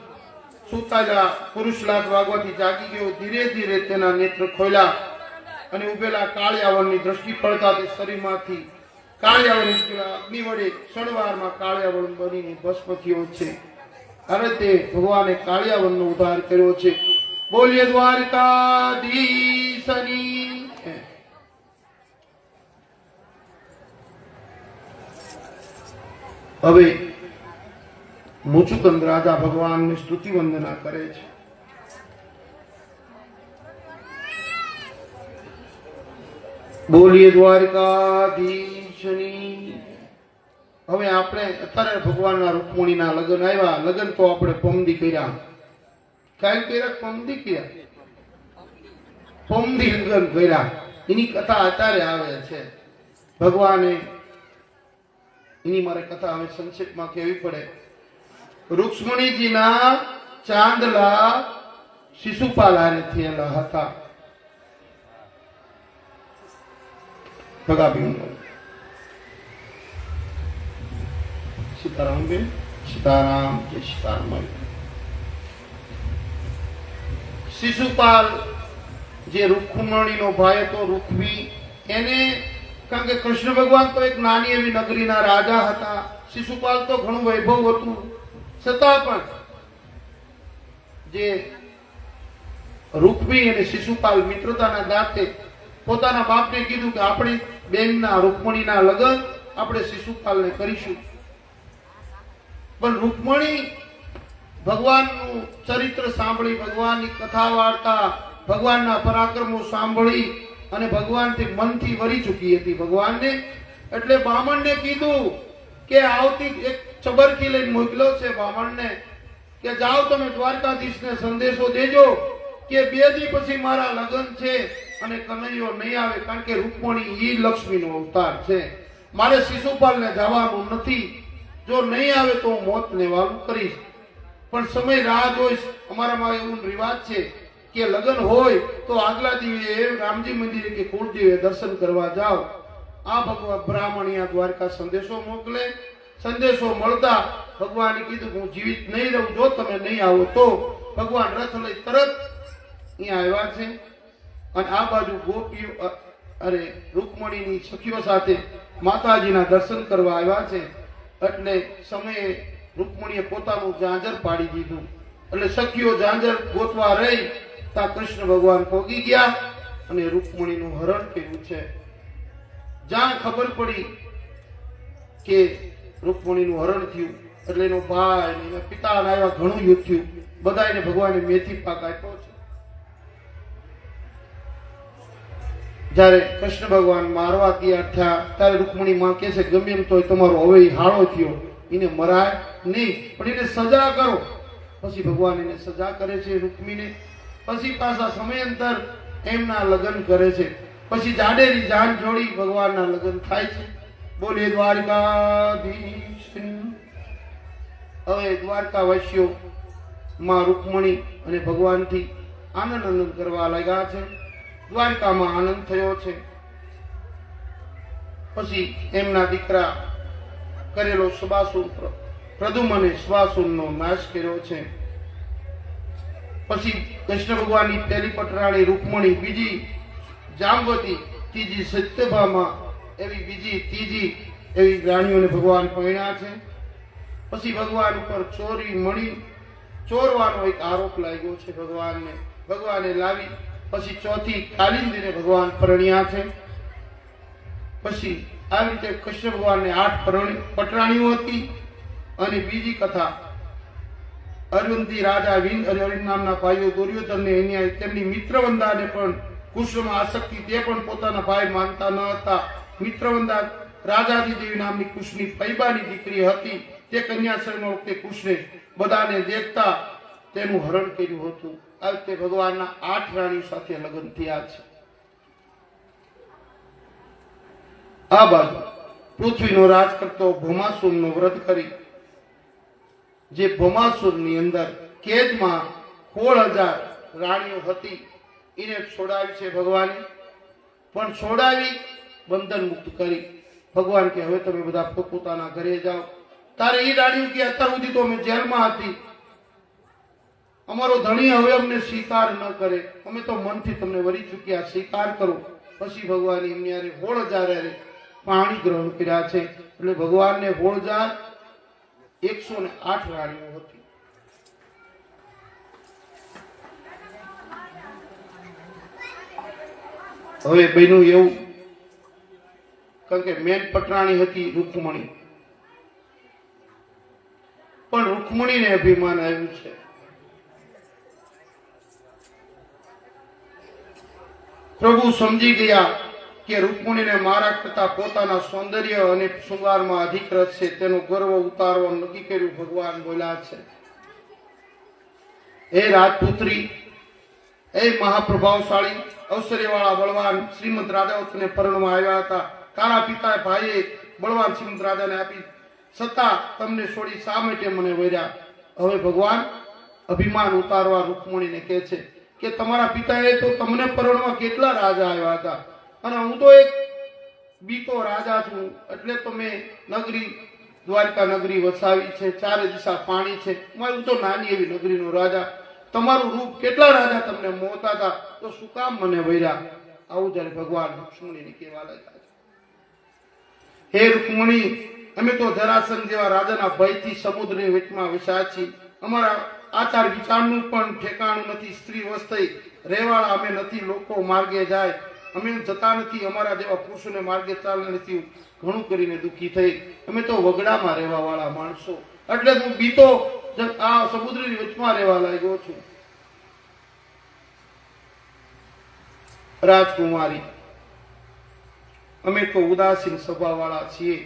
સુતાયેલા પુરુષ લાત વાગવાથી જાગી ગયો. ધીરે ધીરે તેના નેત્ર ખોલ્યા અને ઉભેલા કાળિયાવનની દ્રષ્ટિ પડતા તે શરીરમાંથી કાળિયાવન અગ્નિ વડે ક્ષણવારમાં કાળિયાવન બનીને ભસ્મ થયો છે. હવે તે ભગવાને કાળિયાવનનો ઉદ્ધાર કર્યો છે. બોલીએ દ્વારકાધીશની. હવે મુચુકુંદ રાજા ભગવાનની સ્તુતિ વંદના કરે છે. બોલીએ દ્વારકાધીશની. હવે આપણે અત્યારે ભગવાનના રૂકમણીના લગ્ન આવ્યા. લગ્ન તો આપણે પમદી કર્યા. કાંઈ કર્યા? પમદી કર્યા. પમદી લગ્ન કર્યા. એની કથા અત્યારે આવે છે. ભગવાને એની મારે કથા હવે સંક્ષેપમાં કહેવી પડે. રૂક્ષ્મણીજીના ચાંદલા શિશુપાલ હારે થયેલા હતા. સીતારામ બેન, સીતારામ, જય સીતારામ. શિશુપાલ જે રૂકમણીનો ભાઈ હતો, રૂકમી, એને કારણ કે કૃષ્ણ ભગવાન તો એક નાની એવી નગરીના રાજા હતા. શિશુપાલ તો ઘણું વૈભવ હતું, છતાં પણ જે રૂકમી અને શિશુપાલ મિત્રતાના દાંતે પોતાના બાપને કીધું કે આપણી બેનના રૂકમણીના લગ્ન આપણે શિશુપાલને કરીશું. પણ રૂકમણી ભગવાનનું ચરિત્ર સાંભળી, ભગવાનની કથા વાર્તા, ભગવાનના પરાક્રમો સાંભળી અને ભગવાનથી મનથી વરી ચૂકી હતી ભગવાનને. એટલે બ્રાહ્મણને કીધું કે આવતી એક ચબરકી લઈને મોકલ્યો છે બ્રાહ્મણને કે જાઓ તમે દ્વારકાધીશને સંદેશો દેજો કે 2 દી પછી મારા લગ્ન છે અને કનૈયો નહીં આવે, કારણ કે રૂકમણી ઈ લક્ષ્મીનો અવતાર છે. મારે શિશુપાલને જવાનું નથી, જો નહીં આવે તો હું મોતને વાલું કરીશ. પણ સમય રાહ જોઈશ. અમારામાં એવું રિવાજ છે કે લગ્ન હોય તો આગલા દિવસે રામજી મંદિરે કે કુળદેવે દર્શન કરવા જાઓ. આ ભગવાન બ્રાહ્મણીયા દ્વારકા સંદેશો મોકલે. સંદેશો મળતા ભગવાને કીધું હું જીવિત નહીં રહું, જો તમે નહીં આવો તો. ભગવાન રથ લઈ તરત અહીંયા આવ્યા છે અને આ બાજુ ગોપીઓ રૂકમણીની સખીઓ સાથે માતાજીના દર્શન કરવા આવ્યા છે. એટલે સમયે રૂકમણીએ પોતાનું ઝાંઝર પાડી દીધું. એટલે સખીઓ ઝાંઝર ગોતવા રહી ત્યાં કૃષ્ણ ભગવાન પહોંચી ગયા અને રૂકમણીનું હરણ કર્યું છે. જ્યાં ખબર પડી કે રૂકમણીનું હરણ થયું એટલે એનો ભાઈ એના પિતા આવ્યા, ઘણું યુદ્ધ થયું. બધાને ભગવાને મેથી પાક આપ્યો છે. જયારે કૃષ્ણ ભગવાન મારવા તૈયાર થયા ત્યારે રૂકમણી માં કહે છે ગમે એમ તો તમારો હવે હાળો થયો, એને મરાય નહીં, પણ એને સજા કરો. પછી ભગવાન એને સજા કરે છે રૂકમીને. પછી પાછા સમયાંતર એમના લગ્ન કરે છે. પછી જાડેરી જાન જોડી ભગવાનના લગ્ન થાય છે. બોલે દ્વારકાધીશ. હવે દ્વારકાવાસીઓ માં રૂકમણી અને ભગવાનથી આનંદ આનંદ કરવા લાગ્યા છે. દ્વારકામાં આનંદ થયો છે. પછી એમના દીકરા કરેલો સબાસુર પ્રદ્યુમને સબાસુરનો નાશ કર્યો છે. પછી કૃષ્ણ ભગવાનની પહેલી પટરાણી રૂકમણી, બીજી જાંબવતી, ત્રીજી સત્યભામા, એવી બીજી ત્રીજી એવી રાણીઓને ભગવાન પરણ્યા છે. પછી ભગવાન ઉપર ચોરી મણી ચોરવાનો એક આરોપ લાગ્યો છે ભગવાનને. ભગવાને લાવી પછી ચોથી કાલિંદીને ભગવાન પરણ્યા છે. પછી આવી રીતે કૃષ્ણ ભગવાનને 8 પટરાણીઓ હતી. અને બીજી કથા અરવિંદી રાજા વિંદ અને અરવિંદ નામના ભાઈઓ દુર્યોધનને અહીંયા તેમની મિત્રવંદાને પણ કૃષ્ણમાં આસક્તિ, તે પણ પોતાના ભાઈ માનતા ન હતા. મિત્રવંદા રાજાદિદેવી નામની કૃષ્ણની ફૈબાની દીકરી હતી. તે કન્યાશ્રમ વખતે કૃષ્ણે બધાને દેખતા તેનું હરણ કર્યું હતું. આ રીતે ભગવાનના 8 રાણીઓ સાથે લગ્ન થયા છે. આ બાજુ પૃથ્વીનો રાજ કરતો ભૌમાસુરનો વ્રત કરી, જે ભૌમાસુરની અંદર કેદમાં 16,000 રાણીઓ હતી, એને છોડાવી છે ભગવાને. પણ છોડાવી બંધન મુક્ત કરી. ભગવાન કે હવે તમે બધા પોતપોતાના ઘરે જાઓ. તારે એ રાણીઓ કે અત્યાર સુધી તો અમે જેલમાં હતી, અમારો ધણી હવે અમને સ્વીકાર ન કરે, અમે તો મનથી તમને વરી ચૂક્યા, સ્વીકાર કરો. પછી ભગવાન એમની હારે 16,000 પાણી ગ્રહણ કર્યા છે. એટલે ભગવાનને 16,108 રાણીઓ હતી. હવે બન્યું એવું, કારણ કે મેન પટરાણી હતી રૂકમણી, પણ રૂકમણીને અભિમાન આવ્યું છે. પ્રભુ સમજી ગયા કે રૂકમણીને મારા કરતા પોતાના સૌંદર્ય અને શૃંગારમાં અધિક રસ છે, તેનો ગર્વ ઉતારવા નક્કી કર્યું. ભગવાન બોલ્યા છે, હે રાજપુત્રી, હે મહાપ્રભાવશાળી ઐશ્વર્યવાળા બળવાન શ્રીમંત રાજાઓ તને પરણવા આવ્યા હતા. તારા પિતા ભાઈએ બળવાન શ્રીમંત રાજાને આપી, છતાં તમને છોડી શા માટે મને વર્યા? હવે ભગવાન અભિમાન ઉતારવા રૂકમણીને કહે છે કે તમારા પિતાએ તો તમને પરણવા કેટલા રાજા આવ્યા હતા, અને હું તો એક બીતો રાજા છું, એટલે તો મેં નગરી દ્વારકા નગરી વસાવી છે, ચારે દિશા પાણી છે, હું તો નાની એવી નગરીનો રાજા, તમારું રૂપ કેટલા રાજા તમને મોહતા હતા, તો શું કામ મને વૈરા? આવું જયારે ભગવાન રૂક્ષ્મણીને કહેવા લાગ્યા છે. હે રૂક્ષ્મણી, અમે તો જરાસંઘ જેવા રાજાના ભયથી સમુદ્રની વચમાં વિસાયા છીએ. અમારા આચાર વિચારનું પણ ઠેકાણું નથી. સ્ત્રી વસ્તી રહેવાળા અમે નથી. લોકો માર્ગે જાય, અમે જતા નથી. અમારા જેવા પુરુષોને માર્ગે ચાલને નથી. ઘણું કરીને દુઃખી થઈ. અમે તો વગડામાં રહેવા વાળા માણસો, એટલે હું બીતો આ સમુદ્રની વચમાં રહેવા લાગ્યો છું. રાજકુમારી, અમે તો ઉદાસીન સ્વભાવવાળા છીએ.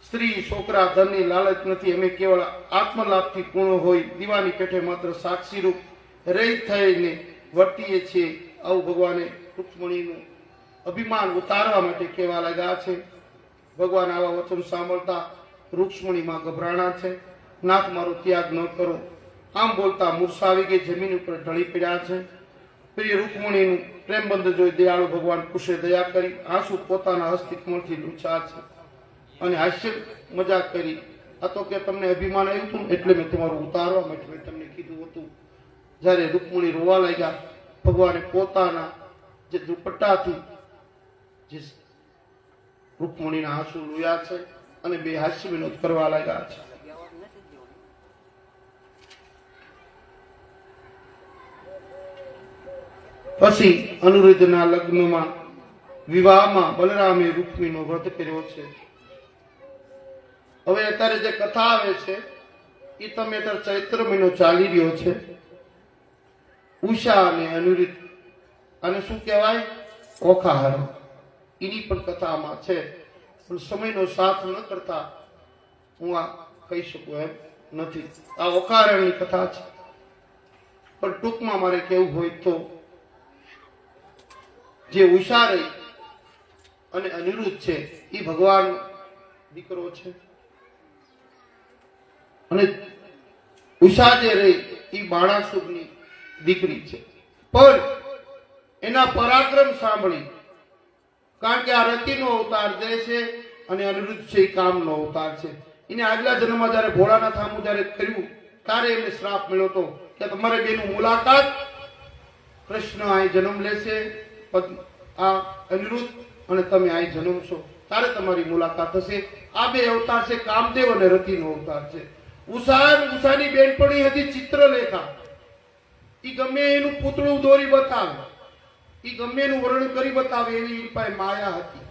સ્ત્રી છોકરા ધનની લાલચ નથી. અમે કેવળ આત્મલાભથી પૂર્ણ હોય દીવાની પેઠે માત્ર સાક્ષી રૂપ રહિત થઈને વર્તીએ છીએ. આવું ભગવાને રૂક્ષ્મણીનું અભિમાન ઉતારવા માટે કહેવા લાગ્યા છે. ભગવાન આવા વચન સાંભળતા રૂક્ષ્મણીમાં ગભરાણા છે. નાથ, મારો ત્યાગ ન કરો. આમ બોલતા મૂર્છા આવી ગઈ, જમીન ઉપર ઢળી પડ્યા છે. પ્રિય રૂક્ષ્મણીનું પ્રેમબંધ જોઈ દયાળુ ભગવાન કુશે દયા કરી આંસુ પોતાના હસ્તિકમળથી લૂછ્યા છે અને હાસ્ય મજાક કરી. આ તો કે તમને અભિમાન આવ્યું હતું એટલે મેં તમારું ઉતારવા માટે મેં તમને કીધું હતું. જ્યારે રૂક્ષ્મણી રોવા લાગ્યા, ભગવાને પોતાના જે દુપટ્ટાથી જે રૂક્ષ્મણીના આંસુ લૂયા છે અને બે હાસ્ય વિનોદ કરવા લાગ્યા છે. પછી અનિરુદ્ધના લગ્નમાં વિવાહમાં બલરામે રૂક્ષ્મણીનો વધ કર્યો છે. હવે અત્યારે જે કથા આવે છે એ તમે અત્યારે ચૈત્ર મહિનો ચાલી રહ્યો છે. ઉષા અને અનિરુદ્ધ, અને શું કહેવાય, ઓખાહારો, એની પણ કથામાં છે. પણ સમયનો સાથ ન કરતા હું આ કહી શકું એમ નથી. આ ઓખાહારની કથા છે. પણ ટૂંકમાં મારે કેવું હોય તો જે ઉષા રહી અને અનિરુદ્ધ છે એ ભગવાન દીકરો છે, અને ઉષા જે રહી એ બાણાસુરની દીકરી છે. પણ એના પરાક્રમ સાંભળી, કારણ કે આ રતિનો અવતાર જે છે અને અનિરુદ્ધ છે એ કામનો અવતાર છે. એને આગલા જન્મમાં જયારે ભોળાનાથ આમું જયારે કર્યું ત્યારે એમને શ્રાપ મળ્યો હતો કે તમારે બેનું મુલાકાત કૃષ્ણ અહીં જન્મ લેશે, આ અનિરુદ્ધ, અને તમે અહીં જન્મશો ત્યારે તમારી મુલાકાત થશે. આ બે અવતાર છે, કામદેવ અને રતિનો અવતાર છે. ઉષાની બેનપણી હતી ચિત્રલેખા. ઈ ગમે એનું પૂતળું દોરી બતાવે, ઈ ગમે એનું વર્ણન કરી બતાવે એવી પાસે માયા હતી.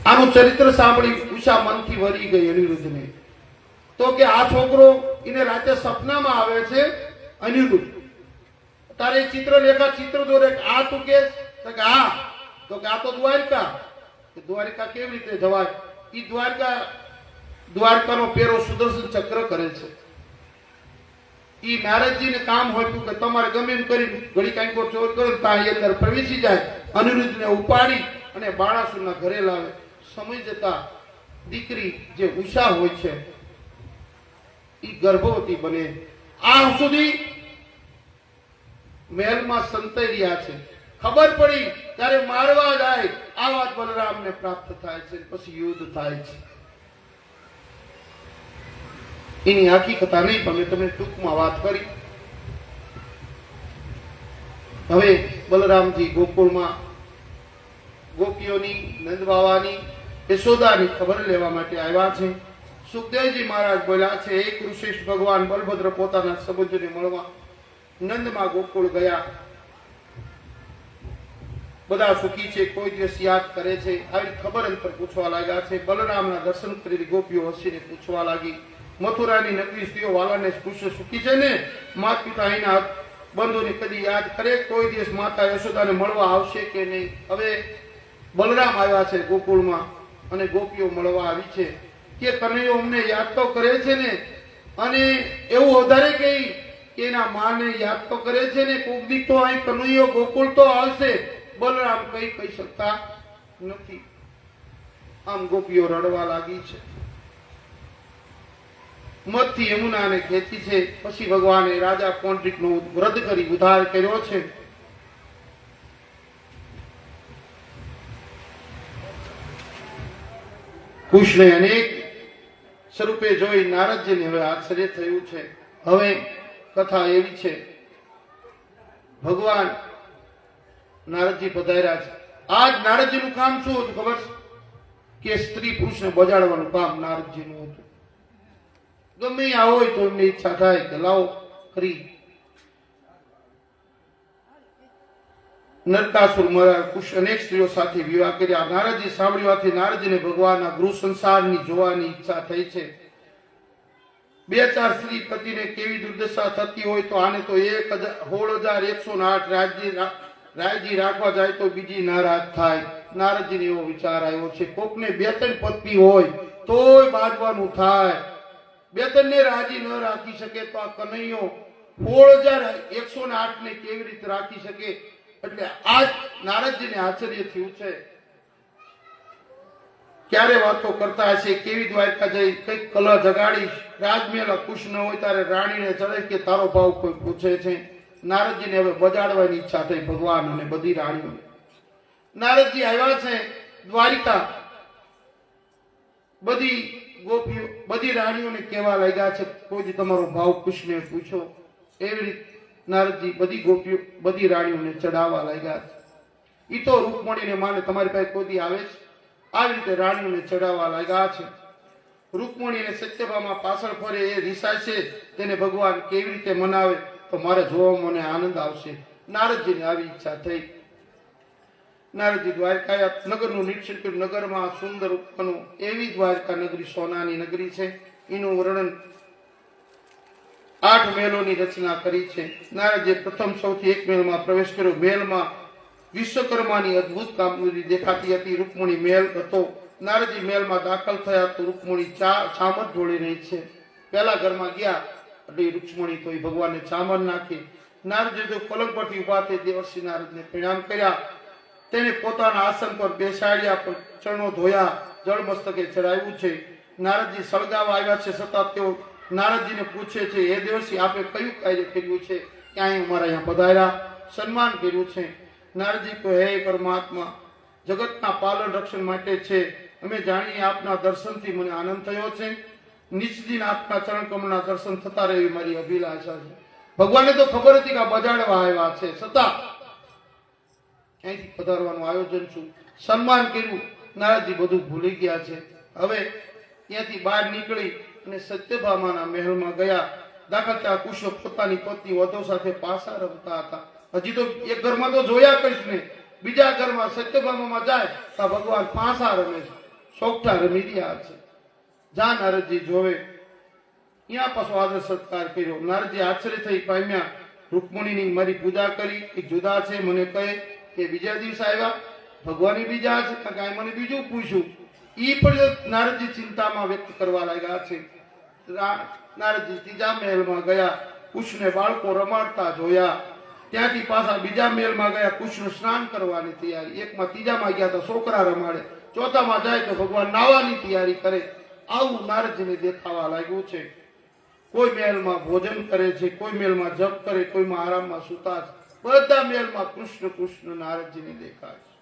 આનું ચરિત્ર સાંભળી ઉષા મનથી વરી ગઈ અનિરુદ્ધને. તો કે આ છોકરો એને રાતે સપનામાં આવે છે અનિરુદ્ધ, તારે ચિત્રલેખા ચિત્ર દોરે. આ તું કે હા, તો કે આ તો દ્વારકા. દ્વારકા કેવી રીતે જવાય? ઈ દ્વારકાનો પેરો સુદર્શન ચક્ર કરે છે. ઈ નારદજીને કામ હોય કે તમારે ગમે એમ કરી ઘડી કાંઈકો ચોર કરો ત્યાં અંદર પ્રવેશી જાય. અનિરુદ્ધને ઉપાડી અને બાણાસુરના ઘરે લાવે. સમય જતા દીકરી જે ઉષા હોય છે ઈ ગર્ભવતી બને. આ સુધી મહેલમાં સંતાઈ રહ્યા છે. ખબર પડી ત્યારે મારવા જાય. આ વાત બલરામને પ્રાપ્ત થાય છે. પછી યુદ્ધ થાય છે. એની આખી કથા નહીં, પણ મેં તમને ટૂંકમાં વાત કરી. હવે બલરામજી ગોકુળમાં ગોપીઓની, નંદ બાવાની, યશોદાની ખબર લેવા માટે આવ્યા છે. સુખદેવજી મહારાજ બોલ્યા છે, એક ઋષિષ્ઠ ભગવાન બલભદ્ર પોતાના સંબંધીને મળવા નંદમાં ગોકુળ ગયા. બધા સુખી છે, કોઈ દિવસ યાદ કરે છે, આવી ખબર અંતર પૂછવા લાગ્યા છે. બલરામના દર્શન કરી ગોપીઓ હસીને પૂછવા લાગી, મથુરાની નકલી સ્ત્રીઓ વાલાને પૂછે સુખી છે ને? માતા પિતા અહીંના બંધુને કદી યાદ કરે? કોઈ દિવસ માતા યશોદાને મળવા આવશે કે નહીં? હવે બલરામ આવ્યા છે ગોકુળમાં અને ગોપીઓ મળવા આવી છે કે કનૈયો અમને યાદ તો કરે છે ને, અને એવું વધારે કઈ કે એના માને યાદ તો કરે છે ને, કોક દી તો અહીં કનૈયો ગોકુળ તો આવશે. બલરામ કઈ કહી શકતા નથી. આમ ગોપીઓ રડવા લાગી છે. મધથી યમુનાને ખેંચી છે. પછી ભગવાને રાજા પૌંડ્રિકનો વધ કરી ઉદ્ધાર કર્યો છે. કૃષ્ણે અનેક સ્વરૂપે જોઈ નારદજીને હવે આશ્ચર્ય થયું છે. હવે કથા એવી છે, ભગવાન નારદજી પધાર્યા છે. આજ નારદજીનું કામ શું હતું ખબર છે? કે સ્ત્રી પુરુષને બજાડવાનું કામ નારદજીનું હતું. ગમે આ હોય તો એમની ઈચ્છા થાય કે લાવો કરી. નરકાસુર મહારાજ કૃષ્ણ અનેક સ્ત્રીઓ સાથે વિવાહ કર્યા. નારદજી સાંભળ્યાથી નારદજીને ભગવાનના ગૃહ સંસારની જોવાની ઈચ્છા થઈ છે. 2-4 સ્ત્રી પતિને કેવી દુર્દશા થતી હોય તો આને તો 16,108 રાજ્ય રાખવા જાય તો બીજી નારાજ થાય. નારદજીને એવો વિચાર આવ્યો છે, કોકને 2-3 પત્ની હોય તોય બાજવાનું થાય, 2-3 ને રાજી ન રાખી શકે તો આ કનૈયો 16,108 ને કેવી રીતે રાખી શકે? એટલે આજ નારદજીને આશ્ચર્ય થયું છે. ક્યારે વાતો કરતા હશે, કેવી દ્વારકા જઈ કઈક કલા જગાડીશ, રાજમહેલ ખુશ ન હોય ત્યારે રાણીને ચડે કે તારો ભાવ કોઈ પૂછે છે. નારદજીને હવે બજાડવાની ઈચ્છા થઈ ભગવાન અને બધી રાણીઓને. નારદજી આવ્યા છે દ્વારિકા, બધી ગોપીઓ બધી રાણીઓને કહેવા લાગ્યા છે કોઈ તમારો ભાવ કૃષ્ણે પૂછો. એવી રીતે નારદજી બધી ગોપીઓ બધી રાણીઓને ચડાવવા લાગ્યા છે. ઈ તો રૂકમણીને માને તમારી પાસે કોઈ આવે છે, આવી રીતે રાણીઓને ચડાવવા લાગ્યા છે. રૂકમણી અને સત્યભામા પાછળ ફરે, એ રીસાય છે તેને ભગવાન કેવી રીતે મનાવે તો મારે જોવામાં મને આનંદ આવશે. નારદજીને આવી ઈચ્છા થઈ. નારદજી દ્વારકા નગરનું નિરીક્ષણ કર્યું. નગરમાં સુંદર ઉપકનું એવી દ્વારકા નગરી સોનાની નગરી છે. એનું વર્ણન 8 મહેલોની રચના કરી છે. નારદજીએ પ્રથમ સૌથી એક મહેલમાં પ્રવેશ કર્યો. મહેલમાં વિશ્વકર્માની અદ્ભુત કામગીરી દેખાતી હતી. રૂકમણી મહેલ હતો. નારદજી મહેલમાં દાખલ થયા તો રૂકમણી ચામર ઢોળી રહી છે. પહેલા ઘરમાં ગયા એટલે રૂકમણી તો ભગવાનને ચામર નાખી. નારદજી તો પલંગ પરથી ઉભા થઈ દેવર્ષિ નારદને પ્રણામ કર્યા. તેને પોતાના આસન પર બેસાડ્યા, પર ચરણો ધોયા, જળ મસ્તકે ચડાવ્યું છે. નારદજી સળગાવવા આવ્યા છે છતાં તેઓ નારદજીને પૂછે છે, હે દેવર્ષિ આપે કયું કાર્ય કર્યું છે, ક્યાંય અમારા અહીંયા પધાર્યા, સન્માન કર્યું છે? નારદજી કહે, હે પરમાત્મા, જગતના પાલન રક્ષણ માટે છે. અમે જાણીએ આપના દર્શનથી મને આનંદ થયો છે. નિશ્ચિત આપના ચરણ કમળના દર્શન થતા રહે એવી મારી અભિલાષા છે. ભગવાનને તો ખબર હતી કે આ બજાડવા આવ્યા છે, છતાં અહીંથી પધારવાનું આયોજન છું, સન્માન કર્યું. નારદજી બધું ભૂલી ગયા છે. હવે ત્યાંથી બહાર નીકળી અને સત્યભામાના મહેલમાં ગયા. દાખલ ત્યાં કુશો પોતાની પત્ની વધો સાથે પાસા રમતા હતા. હજી તો એક ઘરમાં તો જોયા કૃષ્ણે, બીજા ઘરમાં સત્યભામામાં જાય તો ભગવાન પાસા રમે છે, સોગઠા રમી રહ્યા છે. જ્યાં નારદજી જોવે ત્યાં પાછો આદર સત્કાર કર્યો. નારદજી આશ્ચર્ય થઈ પામ્યા. રૂકમણીની મારી પૂજા કરી એ જુદા છે, મને કહે કે બીજા દિવસે આવ્યા ભગવાન બીજા છે, કાંઈ મને બીજું પૂછ્યું. ઈ પણ નારદજી ચિંતામાં વ્યક્ત કરવા લાગ્યા છે. નારદજી ત્રીજા મહેલમાં ગયા. કૃષ્ણને બાળકો રમાડતા જોયા. ત્યાંથી પાછા બીજા મહેલમાં ગયા. કૃષ્ણ સ્નાન કરવાની તૈયારી. એકમાં ત્રીજામાં ગયા તો છોકરા રમાડે, ચોથામાં જાય તો ભગવાન નાવાની તૈયારી કરે. આવું નારદજીને દેખાવા લાગ્યું છે. કોઈ મહેલમાં ભોજન કરે છે, કોઈ મહેલમાં જપ કરે, કોઈમાં આરામમાં સુતા છે. બધા મહેલમાં કૃષ્ણ કૃષ્ણ નારદજીને દેખાય છે.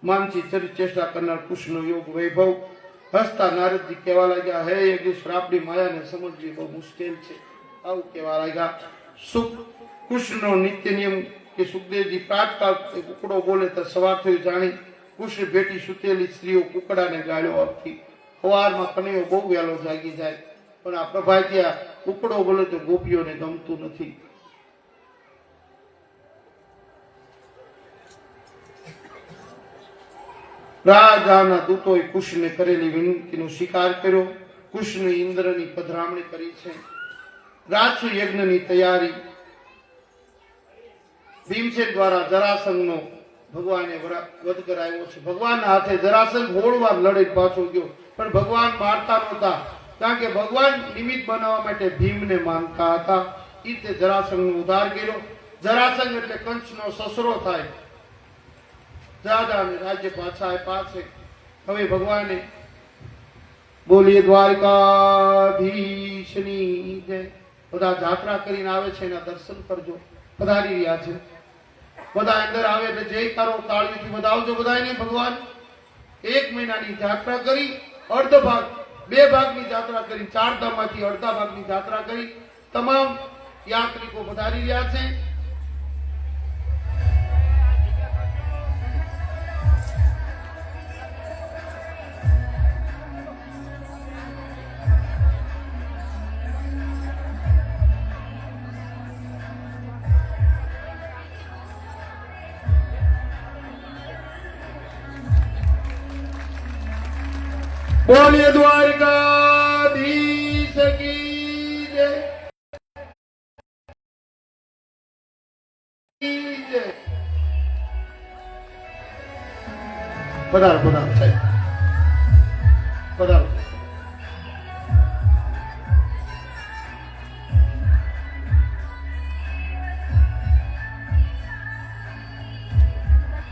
માનસી ચેષ્ટા કરનાર કૃષ્ણ યોગ વૈભવ. હસતા નારદજી કહેવા લાગ્યા, હે યજ્ઞેશ્વર, આપણી માયાને સમજવી બહુ મુશ્કેલ છે. આવું કહેવા લાગ્યા. સુખ કૃષ્ણનો નિત્ય નિયમ કે સુખદેવજી પ્રાતકાળ કુકડો બોલે તો સવાર થયું જાણી કૃષ્ણ ભેટી સુતેલી સ્ત્રીઓ કુકડાને ગાળ્યો આપતી. સવારમાં કનૈયો બહુ વહેલો જાગી જાય, પણ આ પ્રભાતિયા કુકડો બોલે તો ગોપીઓને ગમતું નથી. રાજાના દૂતોએ કૃષ્ણને કરેલી વિનંતીનો સ્વીકાર કર્યો. કૃષ્ણ ઇન્દ્રની પધરામણી કરી છે. રાજસુ યજ્ઞની તૈયારી. ભીમસેન દ્વારા જરાસંઘનો ભગવાને વધ કરાવ્યો છે. ભગવાનના હાથે જરાસંઘ 16 વાર લડી પાછો ગયો, પણ ભગવાન મારતા નહોતા, કારણ કે ભગવાન નિમિત્ત બનાવવા માટે ભીમને માનતા હતા. એ રીતે જરાસંઘનો ઉદ્ધાર કર્યો. જરાસંઘ એટલે કંસનો સસરો થાય. રાજાને રાજ્ય પાછા આપ્યા છે. હવે ભગવાને બોલીએ દ્વારકાધીશની જય. બધા જાત્રા કરીને આવે છે, એના દર્શન કરજો. પધારી રહ્યા છે બધા. અંદર આવે એટલે જય કરો, તાળીઓથી બધા આવજો. બધાને ભગવાન 1 મહિનાની જાત્રા કરી અર્ધ ભાગ 2 ભાગની યાત્રા કરી, 4 ધામમાંથી અડધા ભાગની યાત્રા કરી. તમામ યાત્રિકો પધારી રહ્યા છે. બોલીએ દ્વારકાધીશ કી જય. પધારો પધારો સાહેબ, પધારો.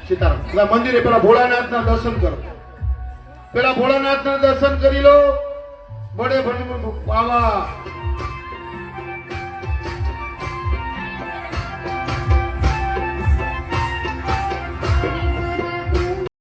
સીતારામ. પેલા મંદિરે પેલા ભોળાનાથના દર્શન કરો. પેલા ભોળાનાથના દર્શન કરી લો. બડે ભણ બાવા